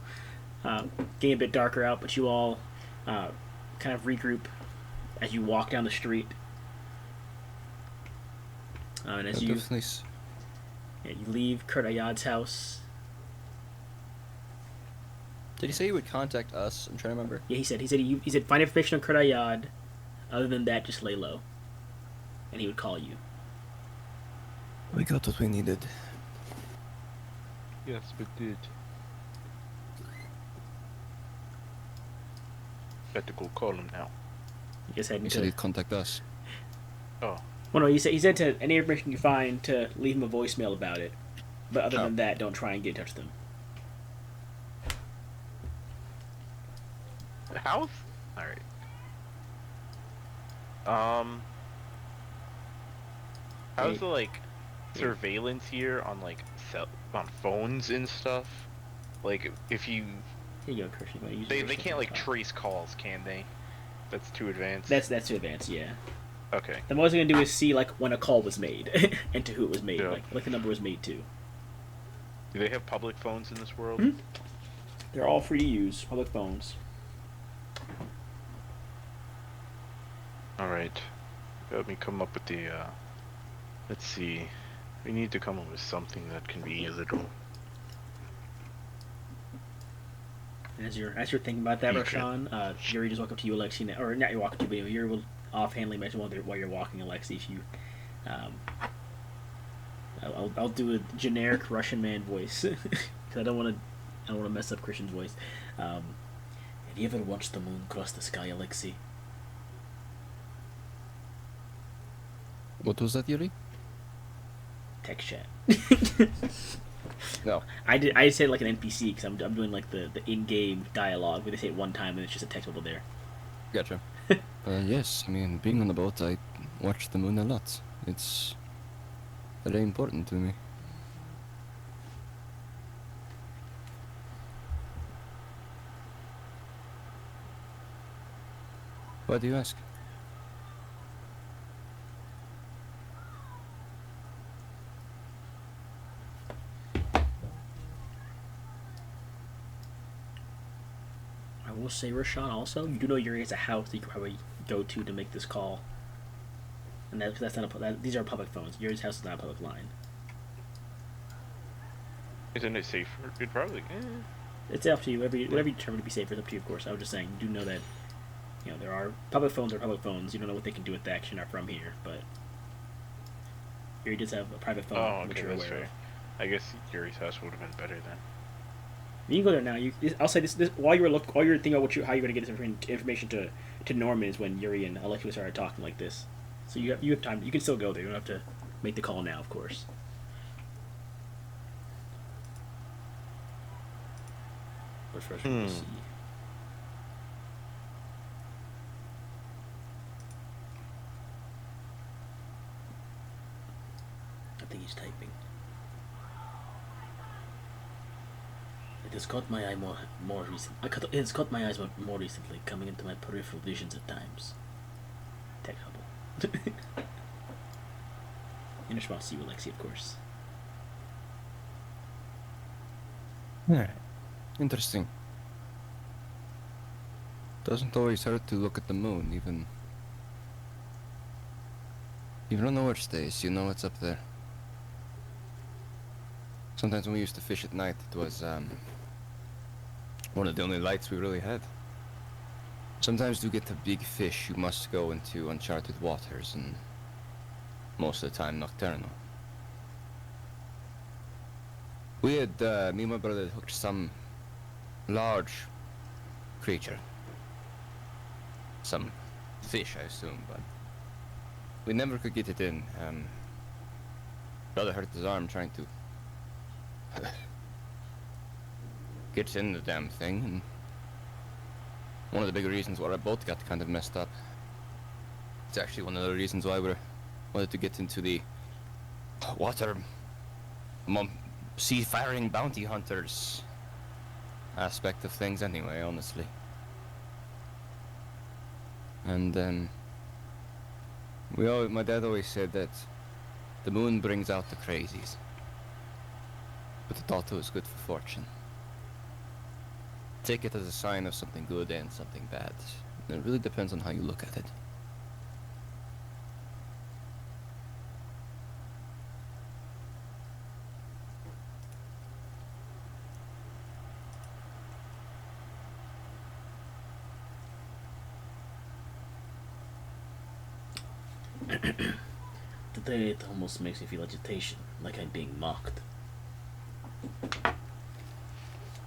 Getting a bit darker out, but you all kind of regroup as you walk down the street. And as you leave Kurt Ayad's house. Did he say he would contact us? I'm trying to remember. Yeah, he said find information on Kurt Ayad. Other than that, just lay low, and he would call you. We got what we needed. Yes, we did. Better go call him now. You guys head He said into. he'd contact us. Oh. Well, no, he said to any information you find to leave him a voicemail about it. But other than that, don't try and get in touch with him. The house? Alright. How's the surveillance here on on phones and stuff? Like if you Here you go, Christian. You use they your can't voicemail. trace calls, can they? That's too advanced. That's too advanced, yeah. Okay. The most they're gonna do is see when a call was made and to who it was made, Yeah. like the number was made to. Do they have public phones in this world? Mhm. They're all free to use, public phones. Alright. Let me come up with the, let's see. We need to come up with something that can be usable. And as you're thinking about that, Secret. Roshan, Yuri just walk up to you, Alexi, or not you walk up to you, but Yuri will offhandedly mention while you're walking, Alexi, if you, I'll do a generic Russian man voice because I don't want to mess up Christian's voice. Have you ever watched the moon cross the sky, Alexi? What was that, Yuri? Text chat. No. I said like an NPC because I'm doing like the in-game dialogue where they say it one time and it's just a text bubble there. Gotcha. Yes, I mean, being on the boat, I watch the moon a lot. It's very important to me. Why do you ask? I will say, Rashawn, also, you do know Yuri has a house that you could probably go to make this call. And that's not these are public phones. Yuri's house is not a public line. Isn't it safer? It'd probably. It's up to you. Whatever you determine to be safer is up to you, of course. I was just saying, you do know that, there are public phones are public phones. You don't know what they can do with that because you're not from here, but Yuri does have a private phone, Oh, which okay, you're that's aware fair. of. I guess Yuri's house would have been better then. You can go there now. I'll say this while you were thinking about how you're going to get this information to Norman is when Yuri and Alexia started talking like this. So you have time. You can still go there. You don't have to make the call now, of course. But first, we'll see. I think he's typing. It has caught my eye more recently. It has caught my eyes more recently, coming into my peripheral visions at times. Tech Hubble. In response to you, Alexi, of course. Alright. Interesting. Doesn't always hurt to look at the moon, even... You don't know where it stays, you know it's up there. Sometimes when we used to fish at night, it was, one of the only lights we really had. Sometimes to get a big fish, you must go into uncharted waters, and most of the time nocturnal. We had, me and my brother hooked some large creature. Some fish, I assume, but we never could get it in. Brother hurt his arm trying to get in the damn thing, and one of the big reasons why our boat got kind of messed up. It's actually one of the reasons why we wanted to get into the water, seafaring bounty hunters aspect of things anyway, honestly. And my dad always said that the moon brings out the crazies, but it also is good for fortune. Take it as a sign of something good and something bad. It really depends on how you look at it. Today it almost makes me feel agitation, like I'm being mocked.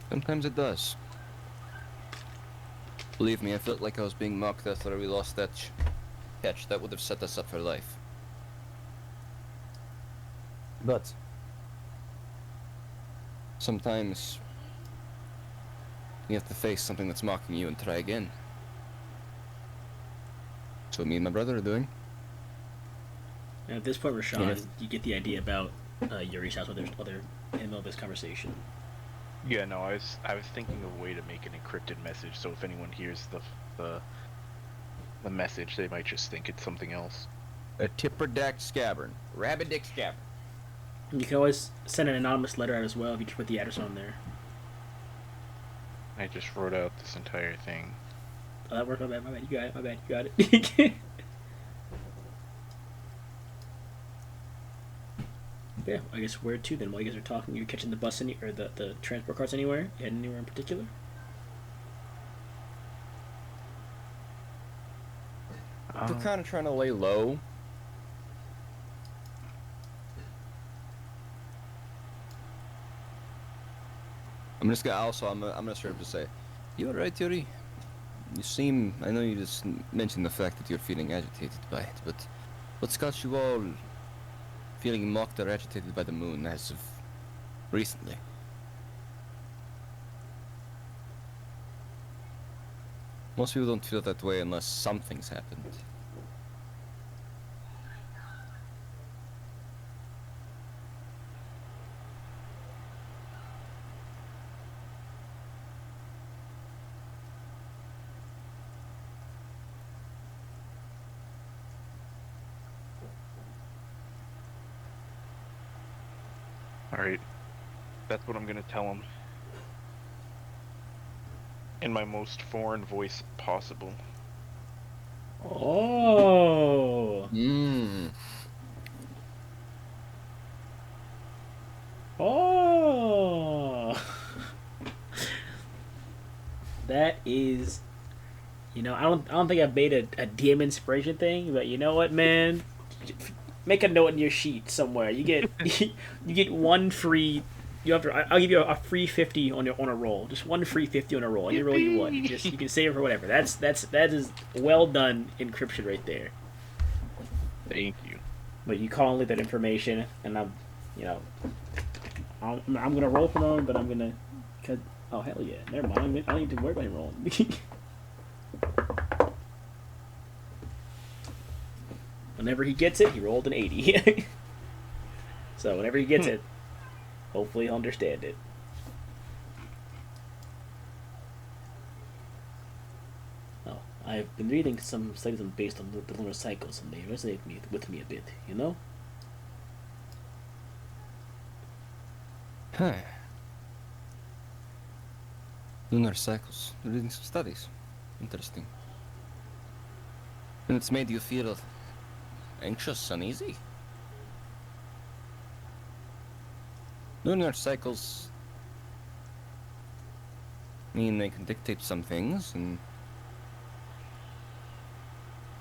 Sometimes it does. Believe me, I felt like I was being mocked after we lost that catch. That would have set us up for life. But sometimes you have to face something that's mocking you and try again. That's what me and my brother are doing. And at this point, Rashawn, Yes. you get the idea about Yuri's house, whether there's other in the middle of this conversation. Yeah, no, I was thinking of a way to make an encrypted message, so if anyone hears the message, they might just think it's something else. A tipper-decked scabbard. Rabbit-dick scabbard. And you can always send an anonymous letter out as well if you just put the address on there. I just wrote out this entire thing. Oh, that worked. My bad. You got it. You got it. Yeah, I guess where to then? While you guys are talking, you're catching the bus or the transport cars anywhere? You heading anywhere in particular? We're kind of trying to lay low. I'm just gonna also I'm gonna start to say, you alright, Yuri? You seem, I know you just mentioned the fact that you're feeling agitated by it, but what's got you all feeling mocked or agitated by the moon as of recently? Most people don't feel that way unless something's happened. Alright. That's what I'm gonna tell him. In my most foreign voice possible. Oh. Mmm. Oh. That is, I don't think I've made a DM inspiration thing, but you know what, man? Make a note in your sheet somewhere. You get you get one free. I'll give you a free 50 on a roll. Just one free 50 on a roll. Any roll you want. You can save it for whatever. That is well done encryption right there. Thank you. But you call and leave that information, and I'm gonna roll for a moment, but I'm gonna. Oh hell yeah! Never mind. I don't need to worry about him rolling. Whenever he gets it, he rolled an 80. So whenever he gets it, hopefully he'll understand it. Oh, I've been reading some studies based on the lunar cycles, and they resonate with me a bit. Huh. Lunar cycles. You're reading some studies. Interesting. And it's made you feel anxious, uneasy. Lunar cycles mean they can dictate some things,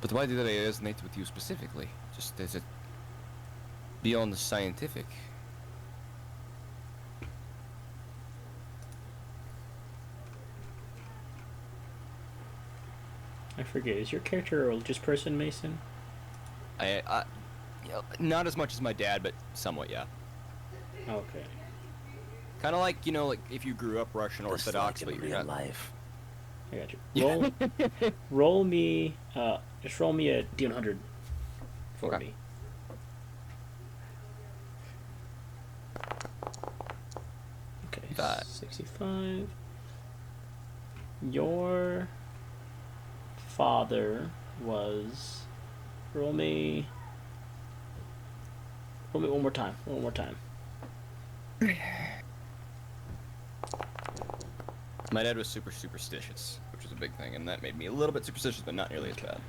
but why do they resonate with you specifically? Just is it beyond the scientific? I forget. Is your character a religious person, Mason? Not as much as my dad, but somewhat, yeah. Okay. Kind of like, like if you grew up Russian Orthodox, but you're not. life. I got you. Roll me. Just roll me a D100 for Okay. me. Okay. That. 65. Your father was. Roll me one more time. One more time. My dad was super superstitious, which was a big thing, and that made me a little bit superstitious, but not nearly as bad.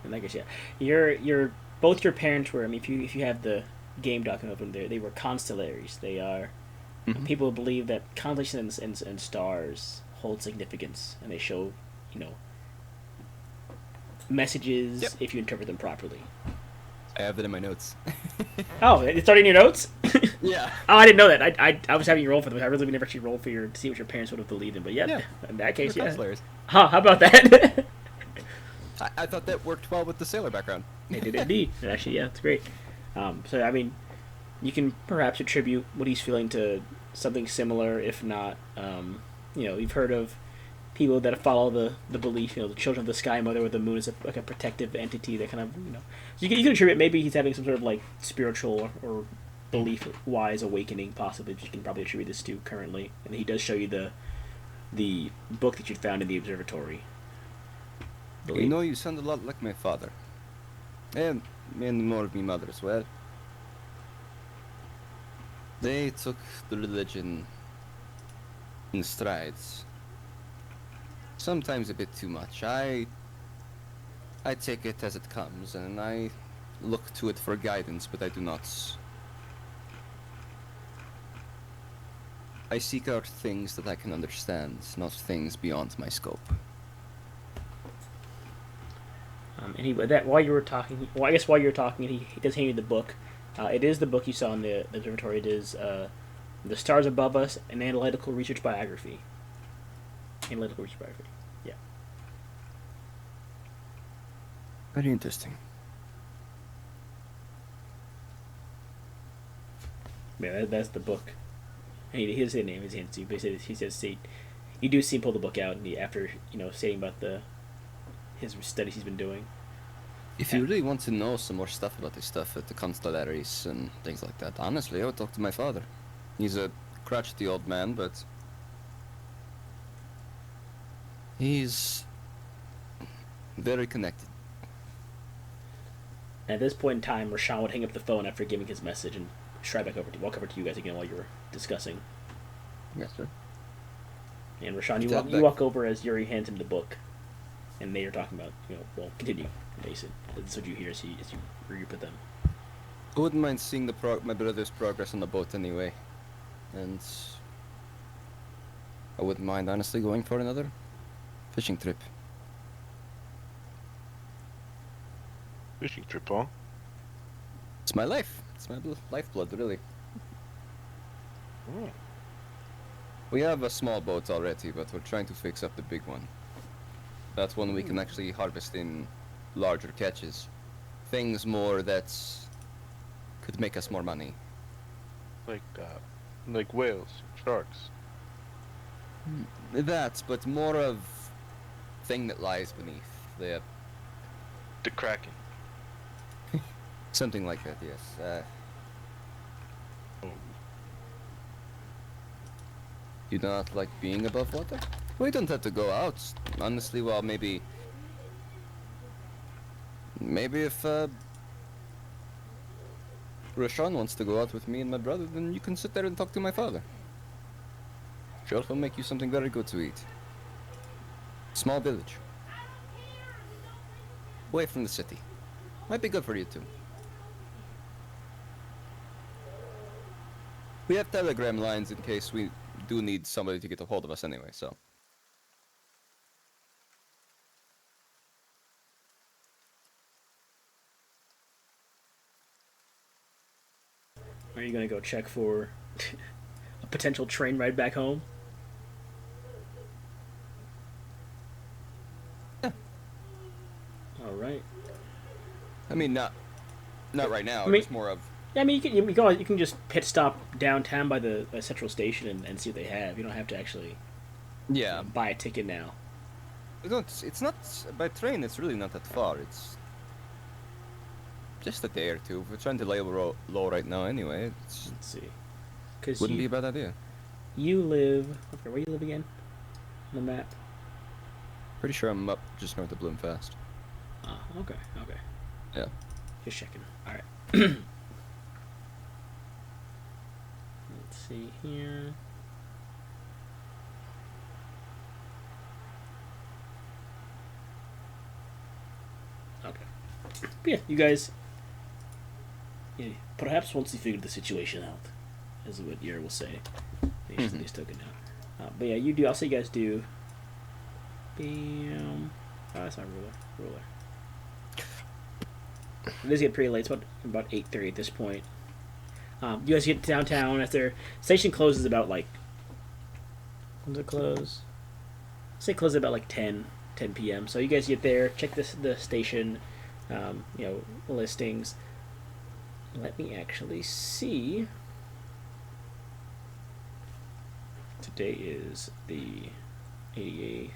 And I guess you're both your parents were. I mean, if you have the game document open there, they were constellaries. They are people believe that constellations and stars hold significance, and they show messages if you interpret them properly. I have that in my notes. Oh, it's already in your notes? Yeah. Oh, I didn't know that. I was having you roll for them. I really would never actually roll to see what your parents would have believed in. But yeah. In that case, yeah. Huh, how about that? I thought that worked well with the sailor background. It did indeed. Actually, yeah, it's great. So, I mean, you can perhaps attribute what he's feeling to something similar, if not, you've heard of people that follow the belief, the children of the sky mother, where the moon is like a protective entity that kind of, So you can attribute maybe he's having some sort of like spiritual or belief-wise awakening, possibly, which you can probably attribute this to currently. And he does show you the book that you found in the observatory. You sound a lot like my father. And more of my mother as well. They took the religion in strides. Sometimes a bit too much. I take it as it comes, and I look to it for guidance, but I do not I seek out things that I can understand, not things beyond my scope. Anyway, that while you were talking, well, I guess while you were talking, he does hand you the book. It is the book you saw in the observatory. It is The Stars Above Us, an analytical research biography. Analytical research biography. Yeah. Very interesting. Yeah, that's the book. And he doesn't say the name of his hands to you, but he says, "See, you do see him pull the book out, and after stating about his studies he's been doing." If you really want to know some more stuff about this stuff at the constellaries and things like that, honestly, I would talk to my father. He's a crotchety old man, but he's very connected. At this point in time, Rashawn would hang up the phone after giving his message and stride back over to walk over to you guys again while you were discussing. Yes, sir. And Rashawn, you walk over as Yuri hands him the book, and they are talking about well, continue, Mason. That's what you hear as you regroup with them. I wouldn't mind seeing my brother's progress on the boat anyway, and I wouldn't mind honestly going for another fishing trip. Fishing trip, huh? It's my life. It's my lifeblood, really. Oh. We have a small boat already, but we're trying to fix up the big one. That's one we can actually harvest in larger catches. Things more that could make us more money. Like whales, sharks. That, but more of thing that lies beneath. The kraken. Something like that, yes. You do not like being above water? We don't have to go out. Honestly, well, maybe if Rashawn wants to go out with me and my brother, then you can sit there and talk to my father. Sure, he'll make you something very good to eat. Small village. Away from the city. Might be good for you too. We have telegram lines in case we do need somebody to get a hold of us anyway, so. Are you gonna go check for a potential train ride back home? Yeah. All right. I mean, not right now. I mean- Just more of. Yeah, I mean, you can just pit stop downtown by the central station and see what they have. You don't have to actually Yeah. buy a ticket now. It's not by train. It's really not that far. It's just a day or two. We're trying to lay low right now anyway. It Let's see, because wouldn't be a bad idea. you live. Okay, where you live again? On the map. Pretty sure I'm up just north of Bloomfast. Oh, okay. Yeah. Just checking. All right. Let's see here. Okay. But yeah, you guys. Yeah, perhaps once you figured the situation out, is what Yer will say. These token out. But yeah, you do. I'll say you guys do. Bam. Oh, that's not ruler. It does get pretty late. It's about 8:30 at this point. You guys get downtown after station closes about like. When does it close? Say it closes about like 10 p.m. So you guys get there, check the station, listings. Let me actually see. Today is the 88th.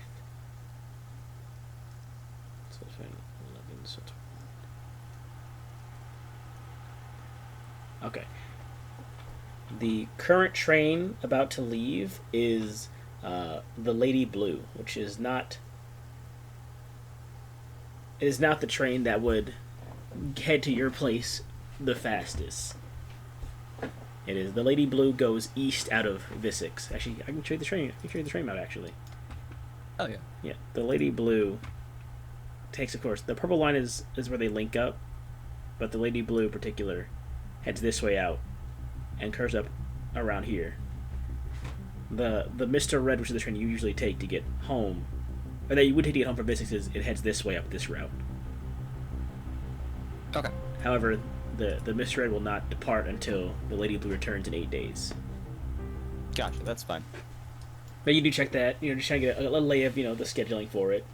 So 11. So okay. The current train about to leave is the Lady Blue, which is not the train that would head to your place the fastest. It is the Lady Blue goes east out of Visix. Actually, I can show you the train. I can show you the train map actually. Oh yeah. Yeah, the Lady Blue takes, of course, the purple line is where they link up, but the Lady Blue in particular heads this way out and curves up around here. The Mr. Red, which is the train you usually take to get home, or that you would take to get home for business, it heads this way up this route. Okay. However, the Mr. Red will not depart until the Lady Blue returns in 8 days. Gotcha, that's fine. But you do check that, just trying to get a little lay of, the scheduling for it.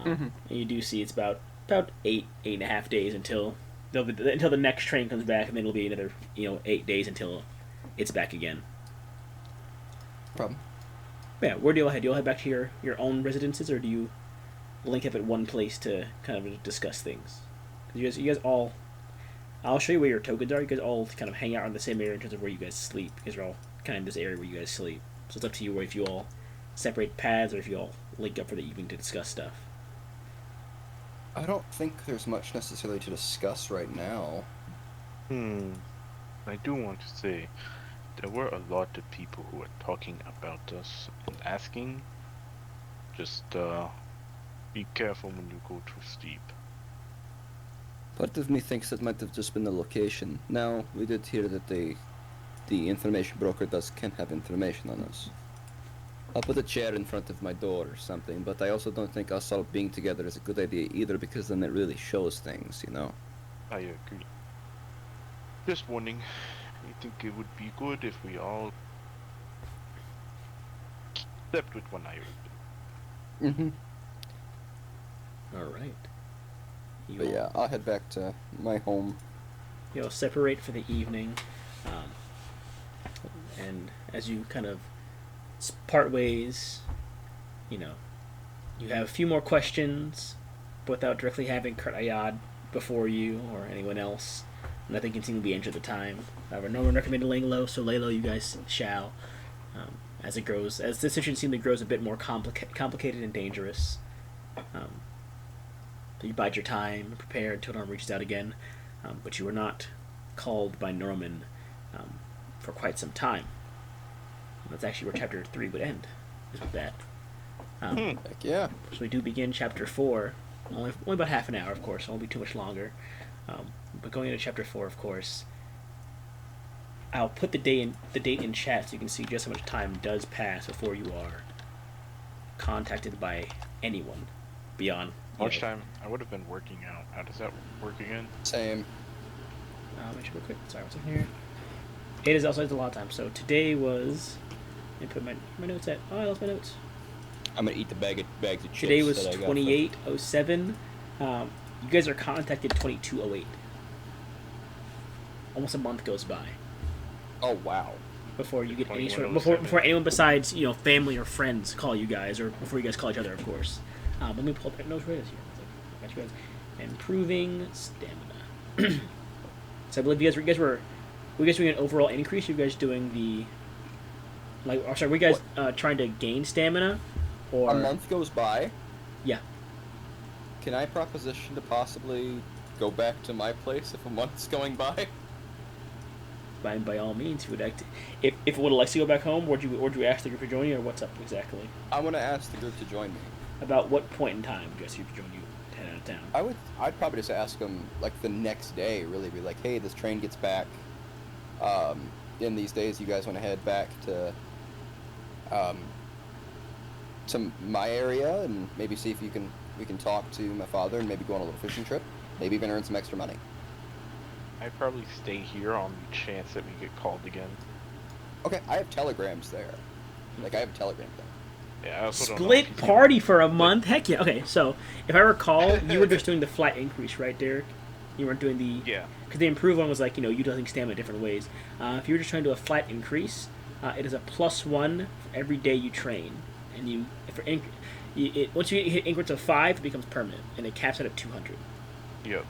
And you do see it's about 8.5 days until the next train comes back, and then it'll be another, 8 days until it's back again. Problem. Yeah, where do you all head? Do you all head back to your own residences, or do you link up at one place to kind of discuss things? Because you guys all... I'll show you where your tokens are. You guys all kind of hang out in the same area in terms of where you guys sleep, because you're all kind of in this area where you guys sleep. So it's up to you if you all separate paths or if you all link up for the evening to discuss stuff. I don't think there's much necessarily to discuss right now. I do want to say, there were a lot of people who were talking about us and asking. Just be careful when you go to sleep. Part of me thinks it might have just been the location. Now, we did hear that the information broker can have information on us. I'll put a chair in front of my door or something, but I also don't think us all being together is a good idea either, because then it really shows things, I agree. Just warning, I think it would be good if we all slept with one eye open. All right. But yeah, I'll head back to my home. You'll separate for the evening, and as you kind of part ways, you have a few more questions, but without directly having Kurt Ayad before you or anyone else. Nothing can seem to be entered at the time. However, no one recommended laying low, so lay low you guys shall. As this situation seems to grows a bit more complicated and dangerous. So you bide your time, prepare until Norman reaches out again, but you were not called by Norman for quite some time. And that's actually where Chapter 3 would end, is with that. Heck yeah. So we do begin Chapter 4, only about half an hour, of course, it won't be too much longer. But going into Chapter 4, of course, I'll put the date in chat so you can see just how much time does pass before you are contacted by anyone beyond... Much time? I would have been working out. How does that work again? Same. Make sure real quick. Sorry, what's in here? 8 is also a lot of time. So today was... Let me put my notes at... Oh, I lost my notes. I'm gonna eat the bags of chips. Today was that I got 28:07. You guys are contacted 22:08. Almost a month goes by Oh, wow. before you get any sort of... 21:07. Before anyone besides, family or friends call you guys, or before you guys call each other, of course. Let me pull up notes right here. Got you guys. Improving stamina. So I believe you guys were doing an overall increase? You guys doing the... were you guys trying to gain stamina? Or... A month goes by? Yeah. Can I proposition to possibly go back to my place if a month's going by? By all means, you would act. If it would like to go back home, or would you ask the group to join you, or what's up exactly? I want to ask the group to join me. About what point in time would you ask the group to join you to head out of town? I'd probably just ask them the next day. Really, be like, hey, this train gets back. In these days, you guys want to head back to my area and maybe see if we can talk to my father and maybe go on a little fishing trip. Maybe even earn some extra money. I'd probably stay here on the chance that we get called again. Okay, I have telegrams there. I have a telegram thing. Yeah, I also don't know Split if he's party for a month? Heck yeah. Okay, so if I recall, you were just doing the flat increase, right, Derek? You weren't doing the... Yeah. Because the improved one was utilizing stamina different ways. If you were just trying to do a flat increase, it is a +1 for every day you train. And once you hit increments of 5, it becomes permanent, and it caps out at 200. Yep.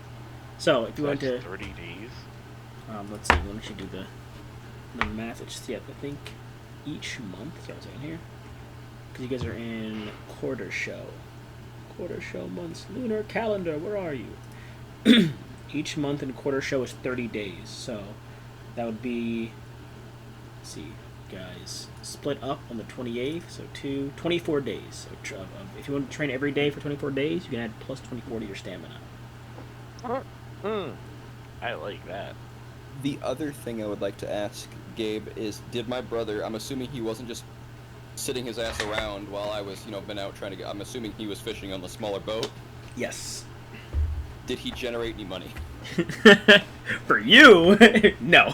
So if you want to... 30 days. Let's see, let me actually do the math. It's just, I think each month... Sorry, what's in here? Because you guys are in quarter show. Quarter show months. Lunar calendar, where are you? Each month in quarter show is 30 days. So that would be... Let's see, guys. Split up on the 28th, so 24 days. So if you want to train every day for 24 days, you can add plus 24 to your stamina. I like that. The other thing I would like to ask Gabe is, did my brother, I'm assuming he wasn't just sitting his ass around while I was, been out trying to get. I'm assuming he was fishing on the smaller boat. Yes. Did he generate any money? For you? No.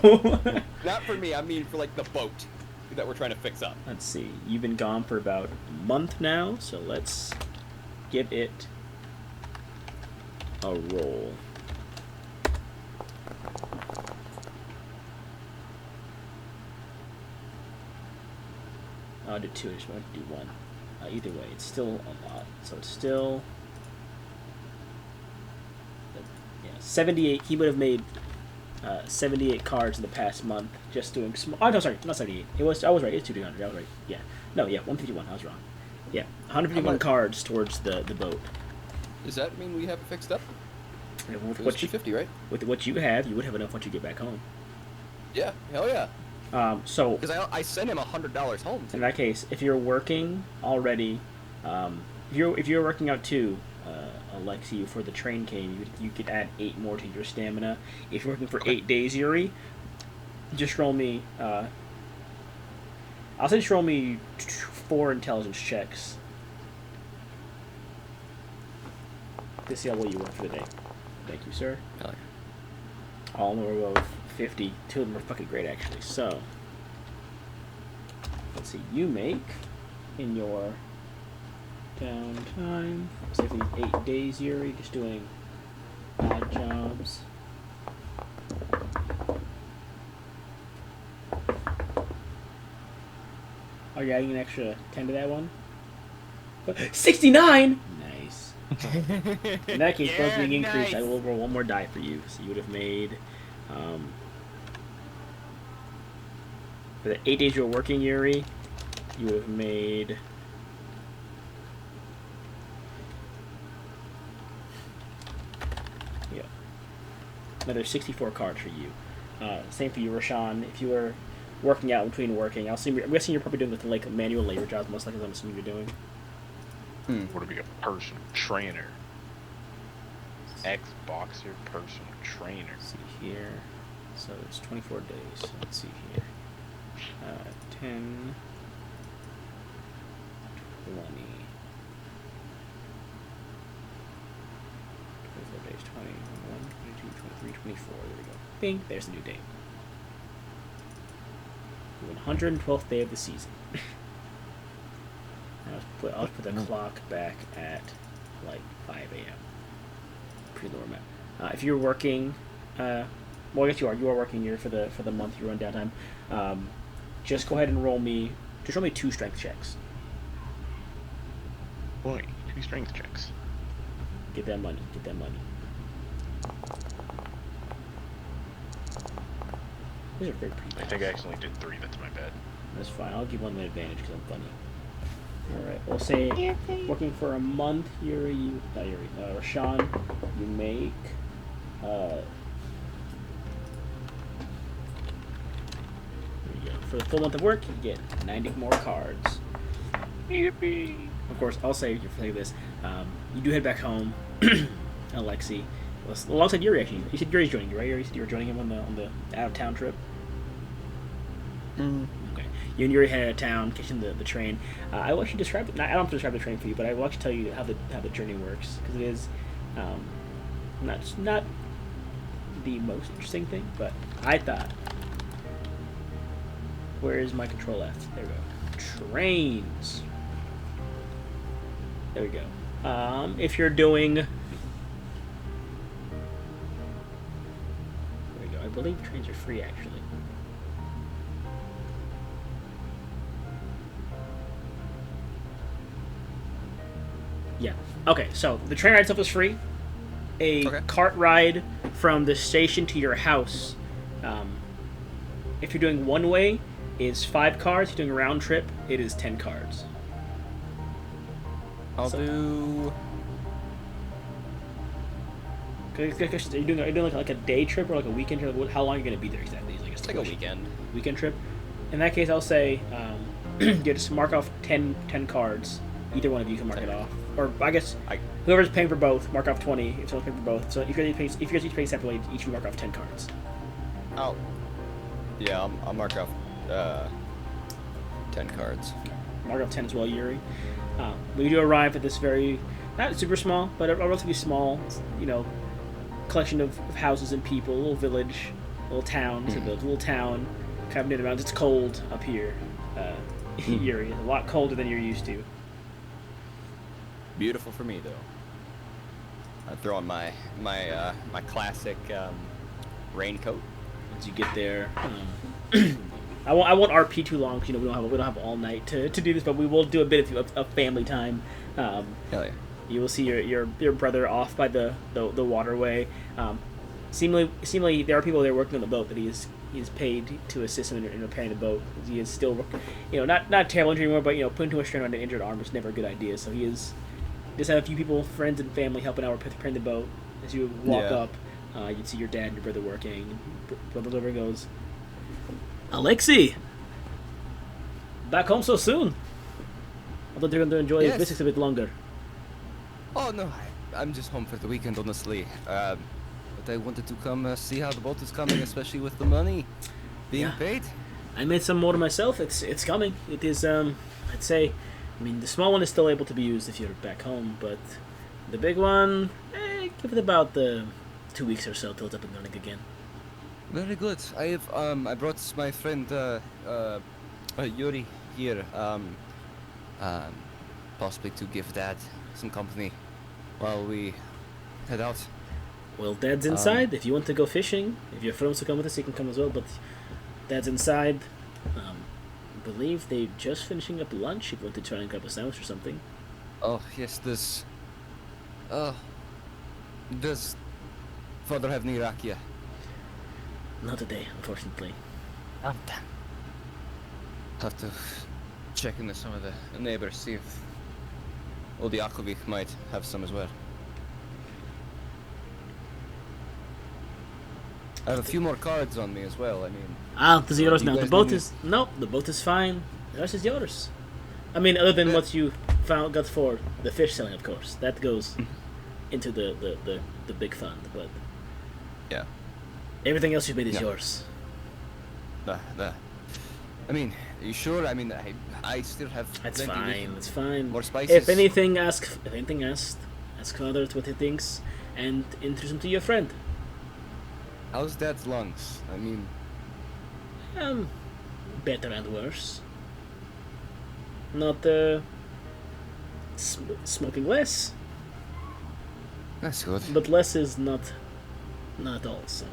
Not for me. I mean for like the boat that we're trying to fix up. Let's see. You've been gone for about a month now, so let's give it a roll. I'll do 2. I just want to do 1. Either way, it's still a lot. So it's still 78. He would have made 78 cards in the past month just doing small. Oh no, sorry, not 78. I was right. It's 200. I was right. Yeah. No, yeah, 151. I was wrong. Yeah, 151 cards towards the boat. Does that mean we have it fixed up? And with It was what you 250, right? with what you have, you would have enough once you get back home. Yeah. Hell yeah. So Because I sent him $100 home. in that case, if you're working already, if you're working out too, Alexi, for the train cane, you could add 8 more to your stamina. If you're working for 8 days, Yuri, just roll me. I'll say just roll me 4 intelligence checks to see how well you work for the day. Thank you, sir. Hell yeah. All of them are above 50. 2 of them are fucking great, actually. So, let's see. You make in your downtime, say for these 8 days, Yuri, just doing odd jobs. Are you adding an extra 10 to that one? 69! Nice. In that case, both being increased, nice. I will roll 1 more die for you. So you would have made, for the 8 days you were working, Yuri, you would have made another 64 cards for you. Same for you, Rashawn. If you were working out between working, I'm guessing you're probably doing with like manual labor jobs, most likely. I'm assuming you're doing. Or to be a personal trainer. Xboxer personal trainer. Let's see here. So it's 24 days. So let's see here. 10, 20. 24 days, 21, 22, 23, 24. There we go. Bing, there's the new date. The 112th day of the season. I'll put the clock back at like 5 a.m. Pretty low amount. If you're working, well, I guess you are. You are working here for the month you're on downtime. Just go ahead and roll me 2 strength checks. Boy, 2 strength checks. Get that money. Get that money. These are very pretty. I think I actually did 3. That's my bad. That's fine. I'll give 1 an advantage because I'm funny. Alright, we'll say working for a month, Rashawn, you make there you go. For the full month of work, you get 90 more cards. Yippee! Of course, I'll say, if you're playing this, you do head back home, Alexi, alongside Yuri, actually. You said Yuri's joining you, right? You said you were joining him on the out-of-town trip? Okay. You and Yuri head out of town, catching the train. I will actually describe it. I don't have to describe the train for you, but I will actually tell you how the journey works, because it is not the most interesting thing, but I thought. Where is my control F? There we go. Trains. There we go. If you're doing, there we go. I believe trains are free, actually. Yeah. Okay, so the train ride itself is free. A cart ride from the station to your house, if you're doing one way, is 5 cards. If you're doing a round trip, it is 10 cards. I'll do. Are you doing like a day trip or like a weekend trip? How long are you going to be there exactly? It's like a weekend. Weekend trip. In that case, I'll say you just mark off 10 cards. Either one of you can mark it off. Or I guess whoever's paying for both, mark off 20. If someone's paying for both, so if you guys each pay separately, each of you mark off 10 cards. Oh. Yeah, I'll mark off 10 cards. mark of 10 as well, Yuri. We do arrive at this very, not super small, but a relatively small, collection of houses and people, a little village, a little town, a little town, kind of near the mountains. It's cold up here, Yuri. A lot colder than you're used to. Beautiful for me, though. I throw on my classic raincoat. As you get there, I won't RP too long because we don't have all night to do this, but we will do a bit of family time. Hell yeah. You will see your brother off by the waterway. Seemingly there are people there working on the boat that he is paid to assist him in repairing the boat. He is still, not terrible injury anymore, but putting too much strain on an injured arm is never a good idea. So he is just have a few people, friends and family, helping out repairing the boat. As you walk up, you'd see your dad and your brother working. Brother over and goes, Alexei, back home so soon. I thought they're going to enjoy his visits a bit longer. Oh no, I'm just home for the weekend, honestly. But I wanted to come see how the boat is coming, especially with the money being paid. I made some more myself. It's coming. It is. I'd say. The small one is still able to be used if you're back home, but the big one, give it about 2 weeks or so till it's up and running again. Very good. I brought my friend Yuri here, possibly to give Dad some company while we head out. Well, Dad's inside. If you want to go fishing, if your friend wants to come with us, he can come as well. But Dad's inside. I believe they're just finishing up lunch. If you want to try and grab a sandwich or something. Oh yes, does Father have any rakia? Not today, unfortunately. Oh, damn. Have to check in with some of the neighbors, see if Old Yakovich might have some as well. I have a few more cards on me as well. This is yours now. The boat is fine. The rest is yours. Other than what you got for the fish selling, of course. That goes into the big fund, but yeah, everything else you made is yours. Are you sure? I still have. That's fine. That's fine. More spices. If anything, ask Father what he thinks, and introduce him to your friend. How's Dad's lungs? Better and worse. Not smoking less, That's good. but less is not all. So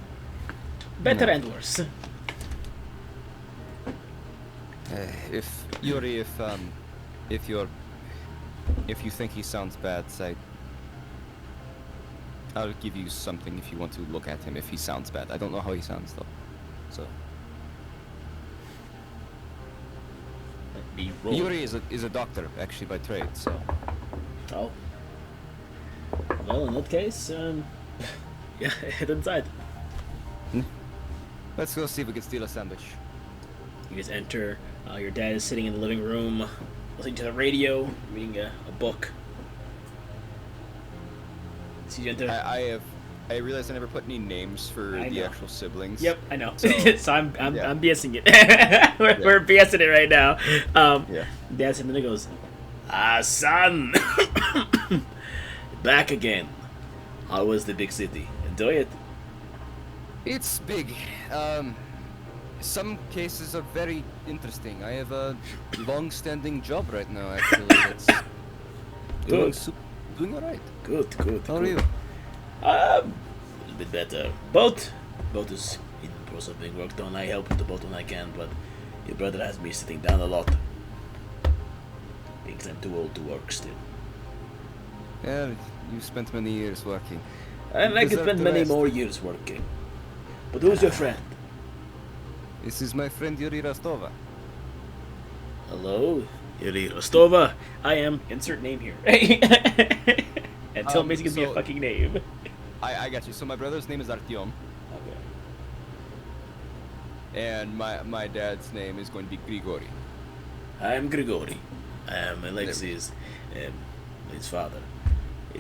better No. and worse. If Yuri, if you think he sounds bad, I'll give you something if you want to look at him if he sounds bad. I don't know how he sounds though, so. Let me roll. Yuri is a doctor actually by trade, so. Oh. Well, in that case, head inside. Let's go see if we can steal a sandwich. You guys enter. Your dad is sitting in the living room, listening to the radio, reading a book. So you enter. I realized I never put any names for the actual siblings. Yep, I know. So, So I'm BSing it. We're BSing it right now. Dad sitting there goes, son, back again. How was the big city? Enjoy it? It's big. Some cases are very interesting. I have a long-standing job right now, actually. It's doing all right. Good. How are you? A little bit better. Boat is in the process of being worked on. I help with the boat when I can, but your brother has me sitting down a lot. Thinks I'm too old to work still. Yeah, you spent many years working. And I could Deserve spend the many rest. more years working. But who's your friend? This is my friend Yuri Rostova. Hello, Yuri Rostova. I am insert name here. And tell me to give me a so- fucking name. I got you. So my brother's name is Artyom, Okay. and my dad's name is going to be Grigori. I'm Grigori. I am Alexei's his father.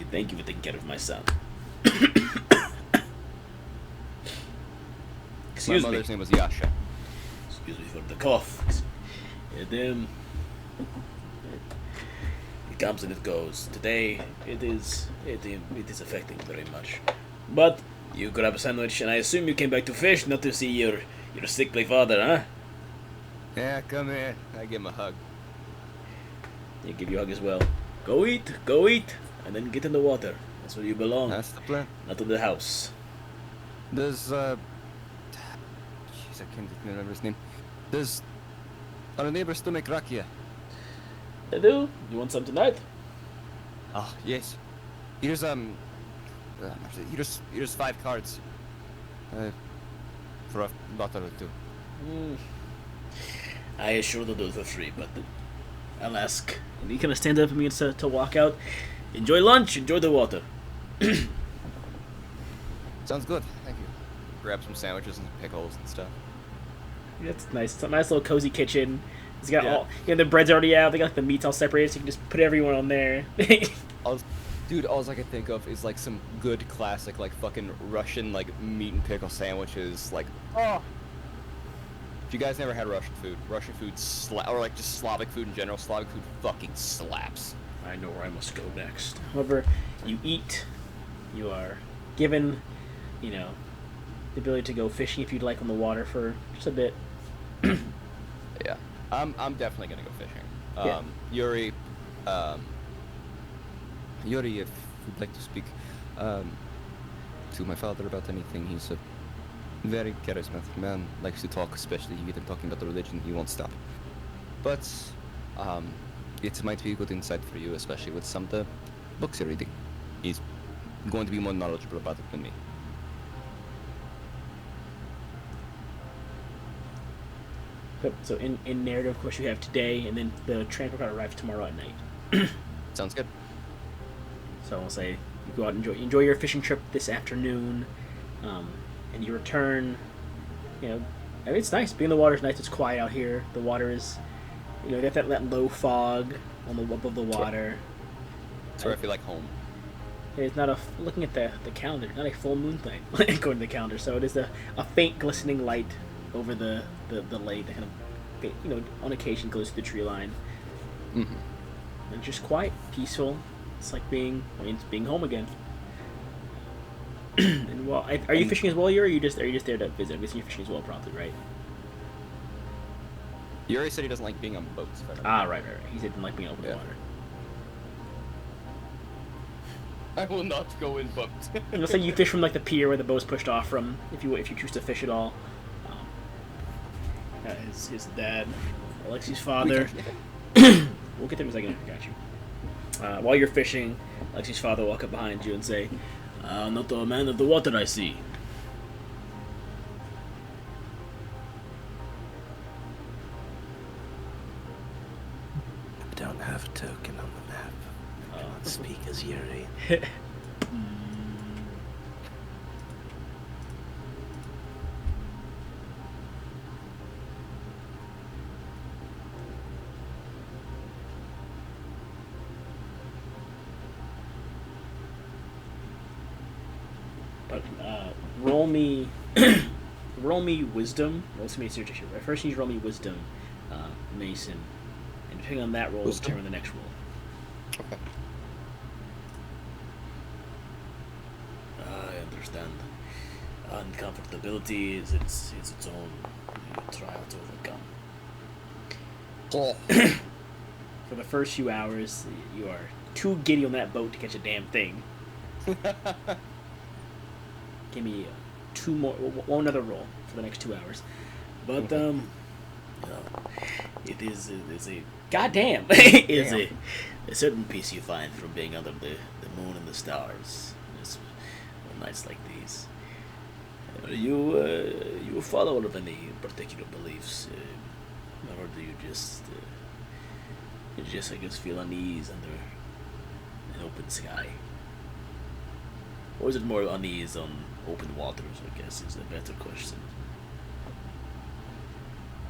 Thank you for taking care of my son. Excuse my me. mother's name was Yasha. Excuse me for the cough. And comes and it goes. Today, it is affecting very much. But you grab a sandwich, and I assume you came back to fish, not to see your sickly father, huh? Yeah, come here. I give him a hug. He give you a hug as well. Go eat, and then get in the water. That's where you belong. That's the plan. Not to the house. There's, jeez, I can't remember his name. Does our neighbor still make rakia? I do. You want some tonight? Oh, yes. Here's, here's 5 cards. For a bottle or 2. I assure they'll do it for free, but I'll ask. And he kind of stands up and begins to walk out. Enjoy lunch, enjoy the water. Sounds good. Thank you. Grab some sandwiches and pickles and stuff. It's nice. It's a nice little cozy kitchen. It's got all, the bread's already out. They got the meats all separated, so you can just put everyone on there. Dude, all I can think of is like some good classic, like fucking Russian, like meat and pickle sandwiches. Like, oh. If you guys never had Russian food or like just Slavic food in general, Slavic food fucking slaps. I know where I must go next. However, you eat. You are given, the ability to go fishing if you'd like on the water for just a bit. Yeah, I'm definitely gonna go fishing. Yeah. Yuri, if you'd like to speak to my father about anything, he's a very charismatic man. Likes to talk, especially you get him talking about the religion, he won't stop. But it might be a good insight for you, especially with some of the books you're reading. He's going to be more knowledgeable about it than me. So in narrative, of course, you have today, and then the transport car arrives tomorrow at night. Sounds good. So I'll say you go out and enjoy your fishing trip this afternoon, and you return. It's nice. Being in the water's nice. It's quiet out here. The water is, you got that low fog on the above the water. That's where I feel like home. It's not looking at the calendar, not a full moon thing according to the calendar. So it is a faint glistening light over the lake that kind of, on occasion goes through the tree line. Mm-hmm. And it's just quiet, peaceful. It's like being home again. And are you fishing as well, Yuri? Or are you just there to visit? I'm guessing you're fishing as well, probably, right? Yuri said he doesn't like being on boats. Right. He said he didn't like being over the water. I will not go in boats. Let's say you fish from like the pier where the boat's pushed off from, if you choose to fish at all. His dad, Alexi's father. We'll get there in a second. I got you. While you're fishing, Alexi's father will walk up behind you and say, "Not the man of the water I see." I don't have a token on the map. I cannot speak as Yuri. But roll me wisdom. Roll some research issue. First, you need to roll me wisdom, Mason, and depending on that roll, will determine the next roll. Okay. I understand. Uncomfortability is its own trial to overcome. For the first few hours, you are too giddy on that boat to catch a damn thing. Give me one other roll for the next 2 hours. But it is a goddamn is a certain peace you find from being under the moon and the stars. On nights like these. You follow any particular beliefs, or do you just I guess feel unease under an open sky? Or is it more unease on open waters, I guess, is a better question.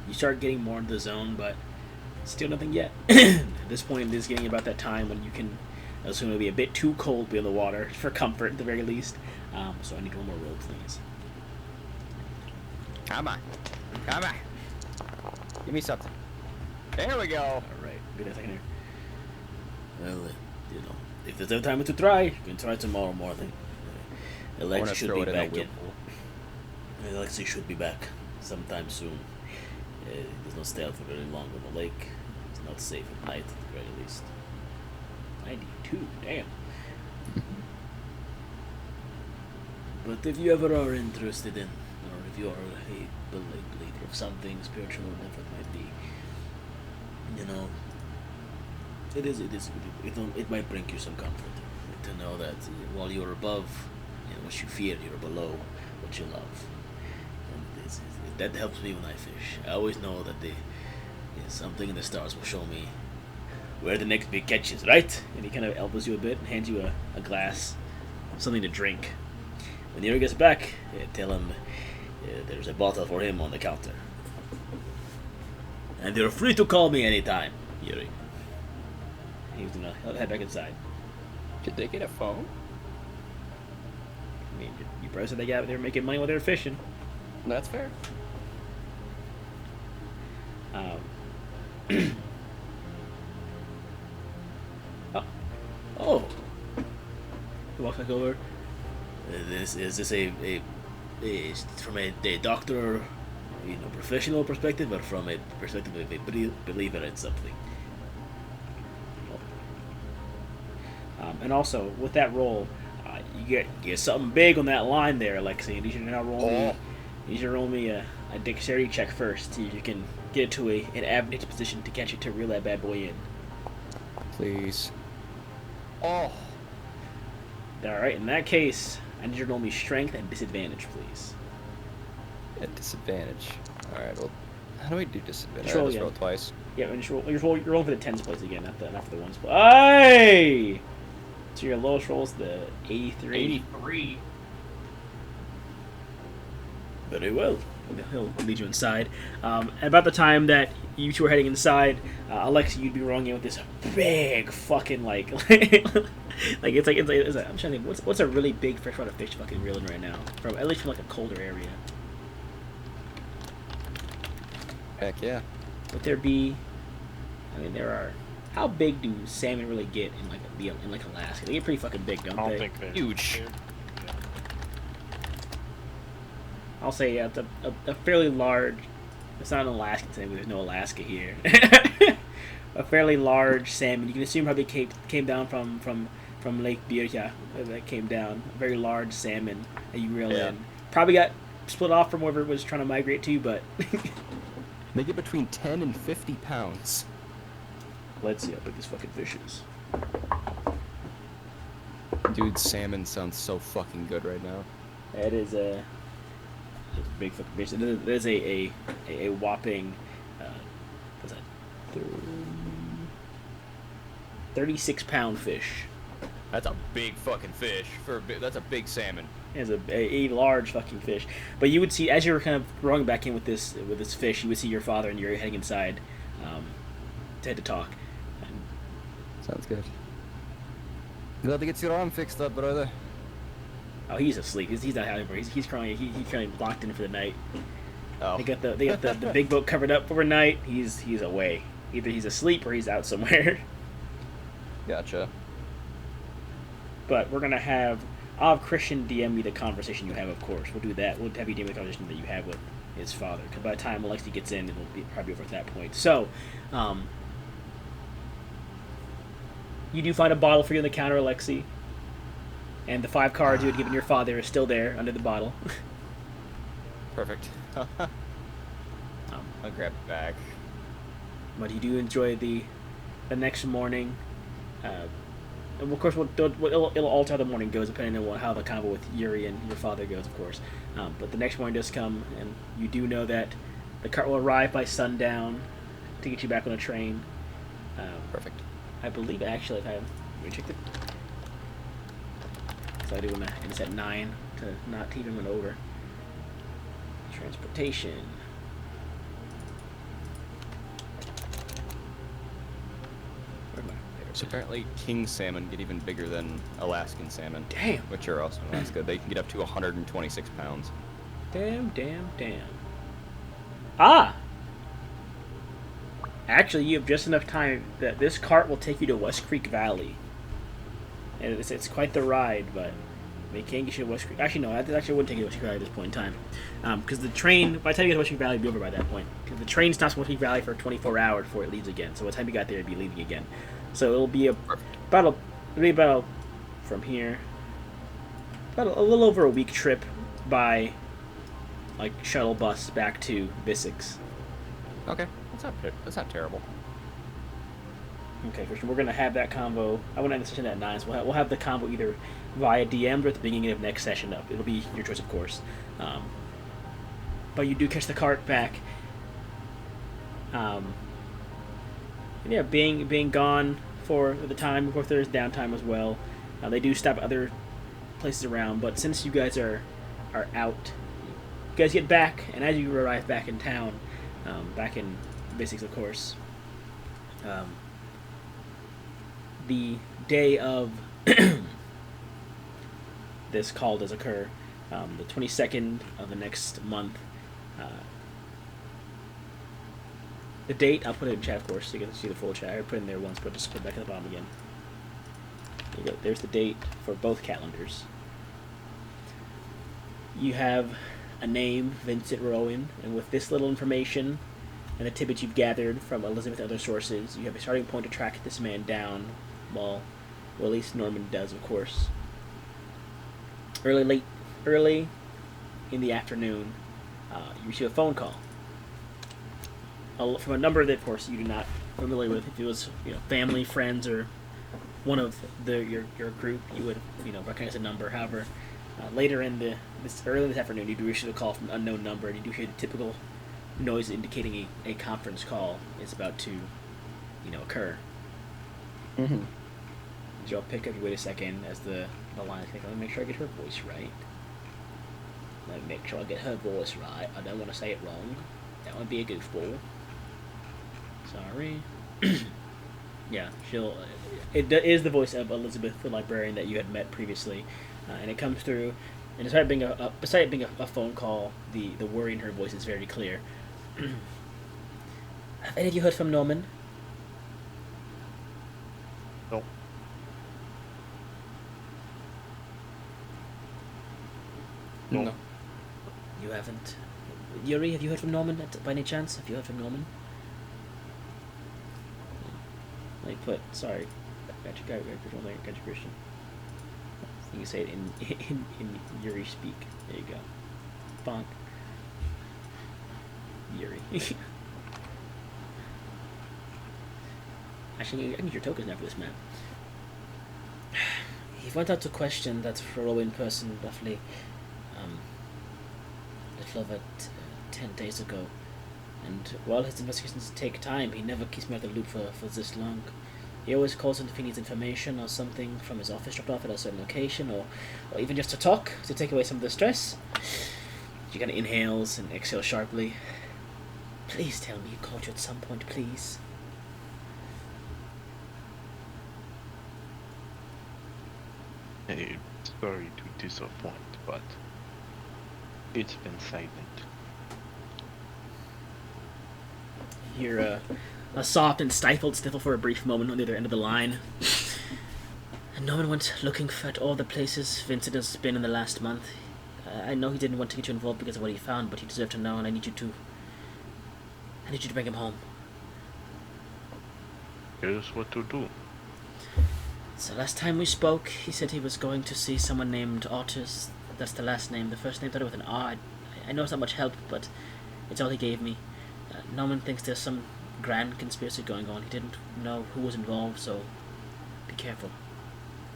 You start getting more into the zone, but still nothing yet. At this point, it is getting about that time when you can assume it'll be a bit too cold to be in the water, for comfort at the very least. So I need one more roll, please. Come on. Give me something. There we go. Alright, give me a second here. Well, you know, if there's no time to try, you can try tomorrow morning. I want Alexi to should throw be it in a back in. whirlpool. Alexi should be back sometime soon. There's no stay out for very long on the lake. It's not safe at night, at the very least. 92, damn. But if you ever are interested in, or if you are a believer of something spiritual, whatever it might be, you know, it might bring you some comfort to know that while you're above, you know, what you fear, you're below what you love. And that helps me when I fish. I always know that something in the stars will show me where the next big catch is, right? And he kind of elbows you a bit and hands you a glass of something to drink. When Yuri gets back, tell him there's a bottle for him on the counter. And you're free to call me anytime, Yuri. He's gonna head back inside. Did they get a phone? I mean, you probably said they were making money while they were fishing. That's fair. Oh. He walks back over. Is this a from a doctor, you know, professional perspective, or from a perspective of a believer in something? And also with that roll, you get something big on that line there, Alexi. And you should now roll me a dexterity check first, so you can get it to an advantageous position to catch it to reel that bad boy in. Please. Oh. All right. In that case, I need you to roll me strength and disadvantage, please. At disadvantage. Alright, well, how do we do disadvantage? Just roll Let's again. roll twice. Yeah, and you're rolling for the tens place again, not for the ones place. Hey! So your lowest roll is the 83. 83. Very well. He'll lead you inside. About the time that you two are heading inside, Alexi, you'd be rolling in with this big fucking like it's like I'm trying to think what's a really big freshwater fish fucking reeling right now, from at least from like a colder area. Heck yeah. Would there be? I mean, there are. How big do salmon really get in like Alaska? They get pretty fucking big, don't I they? don't think they're Huge. Yeah. I'll say yeah, it's a fairly large. It's not an Alaskan salmon. There's no Alaska here. A fairly large salmon. You can assume probably came down from Lake Birka. That came down. A very large salmon that you reel in. Probably got split off from wherever it was trying to migrate to, but They get between 10 and 50 pounds. let's see how big this fucking fish is. Dude, salmon sounds so fucking good right now. That is a big fucking fish. It is a whopping. What's that? 36-pound fish. That's a big fucking fish. That's a big salmon. It's a large fucking fish. But you would see, as you were kind of rowing back in with this fish, you would see your father and you're heading inside to head to talk. And Sounds good. Glad to get your arm fixed up, brother. oh, he's asleep. He's not out anymore. He's crying. He's kind of locked in for the night. Oh. They got the big boat covered up overnight. He's away. Either he's asleep or he's out somewhere. Gotcha. But we're gonna I'll have Christian DM me the conversation you have. Of course, we'll do that. We'll have you DM me the conversation that you have with his father. Because by the time Alexi gets in, it'll be probably over at that point. So, you do find a bottle for you on the counter, Alexi, and the 5 cards you had given your father are still there under the bottle. Perfect. I'll grab it back. But you do enjoy the next morning. And of course, it'll alter how the morning goes, depending on how the convo with Yuri and your father goes, of course. But the next morning does come, and you do know that the cart will arrive by sundown to get you back on a train. Perfect. I believe, actually, if I let me check it. So I do want to, and it's at 9 to not even run over. Transportation. Where am I? So apparently king salmon get even bigger than Alaskan salmon. Damn. Which are also in Alaska. They can get up to 126 pounds. Damn. Ah! Actually, you have just enough time that this cart will take you to West Creek Valley. And it's quite the ride, but they can't get you to West Creek. Actually, no, that actually wouldn't take you to West Creek Valley at this point in time. Because the train, by the time you get to West Creek Valley, it'll be over by that point. Because the train stops in West Creek Valley for 24 hours before it leaves again. So by the time you got there, it'll be leaving again. So it'll be about from here, about a little over a week trip by like shuttle bus back to Bissix. Okay, that's not terrible. Okay, Christian, we're going to have that convo. I want to end the session at 9, so we'll have the convo either via DM or at the beginning of next session up. It'll be your choice, of course. But you do catch the cart back. And yeah, being gone for the time, of course there's downtime as well. They do stop at other places around, but since you guys are out, you guys get back, and as you arrive back in town, back in Basics, of course, the day of this call does occur, the 22nd of the next month. The date, I'll put it in chat, of course, so you can see the full chat. I put it in there once, but just put it back at the bottom again. There you go. There's the date for both calendars. You have a name, Vincent Rowan, and with this little information and the tidbits you've gathered from Elizabeth and other sources, you have a starting point to track this man down. Well, at least Norman does, of course. Early in the afternoon, you receive a phone call from a number that, of course, you do not familiar with. If it was, family, friends, or one of your group, you would, recognize the number. However, later early this afternoon, you do receive a call from an unknown number, and you do hear the typical noise indicating a conference call is about to, occur. Mm-hmm. Joe, pick up. You wait a second as the line is connected. Let me make sure I get her voice right. I don't want to say it wrong. That would be a goofball. Sorry. Yeah, it is the voice of Elizabeth, the librarian that you had met previously, and it comes through. And despite being a phone call, the worry in her voice is very clear. Have any of you heard from Norman? No. No. You haven't. Yuri, have you heard from Norman by any chance? Have you heard from Norman? Sorry. Got you, Christian. You can say it in Yuri speak. There you go. Bonk. Yuri. Actually, I can use your tokens now for this man. He went out to question that Rowan person roughly a little over 10 days ago. And while his investigations take time, he never keeps me out of the loop for this long. He always calls in if he needs information or something from his office dropped off at a certain location, or even just to talk, to take away some of the stress. She kind of inhales and exhales sharply. Please tell me he called you at some point, please. Hey, sorry to disappoint, but it's been silent. You hear a soft and stifled sniffle for a brief moment on the other end of the line. And no one went looking at all the places Vincent has been in the last month. I know he didn't want to get you involved because of what he found, but he deserved to know, and I need you to bring him home. Here's what to do. So last time we spoke, he said he was going to see someone named Otis. That's the last name. The first name started with an R. I know it's not much help, but it's all he gave me. Norman thinks there's some grand conspiracy going on. He didn't know who was involved, so be careful.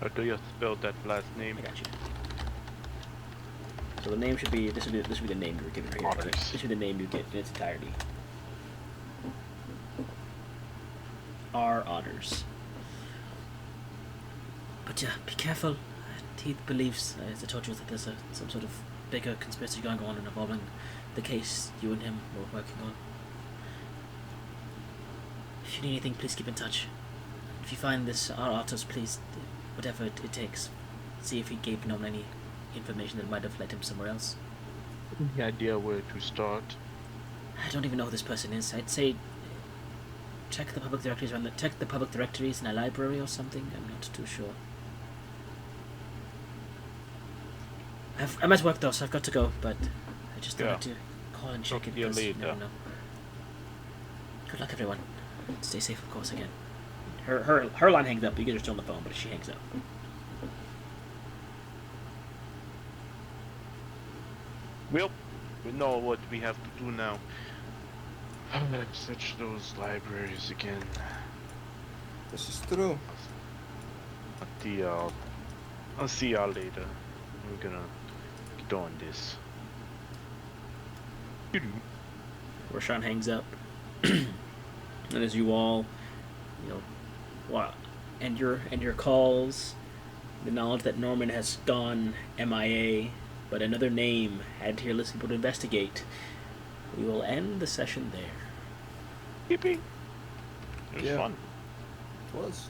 How do you spell that last name? I got you. So the name should be this would be the name you were given right here. Otters. This should be the name you get in its entirety. R. Otters. But yeah, be careful. He believes, as I told you, that there's some sort of bigger conspiracy going on involving the case you and him were working on. If you need anything, please keep in touch. If you find this R. Otters, please, whatever it takes, see if he gave Norman any information that might have led him somewhere else. Any idea where to start? I don't even know who this person is. I'd say check the public directories check the public directories in a library or something. I'm not too sure. I'm at work though, so I've got to go. But I just thought to call and check Talk it to you because you later. never know. Good luck, everyone. Stay safe, of course. Again, her line hangs up. You guys are still on the phone, but she hangs up. Well, we know what we have to do now. Search those libraries again. This is true. I'll see y'all later. We're gonna get on this. Roshan hangs up, and as you all, end your calls, the knowledge that Norman has gone MIA, but another name added to your list of people to investigate, we will end the session there. Yippee! It was Yeah. fun. It was.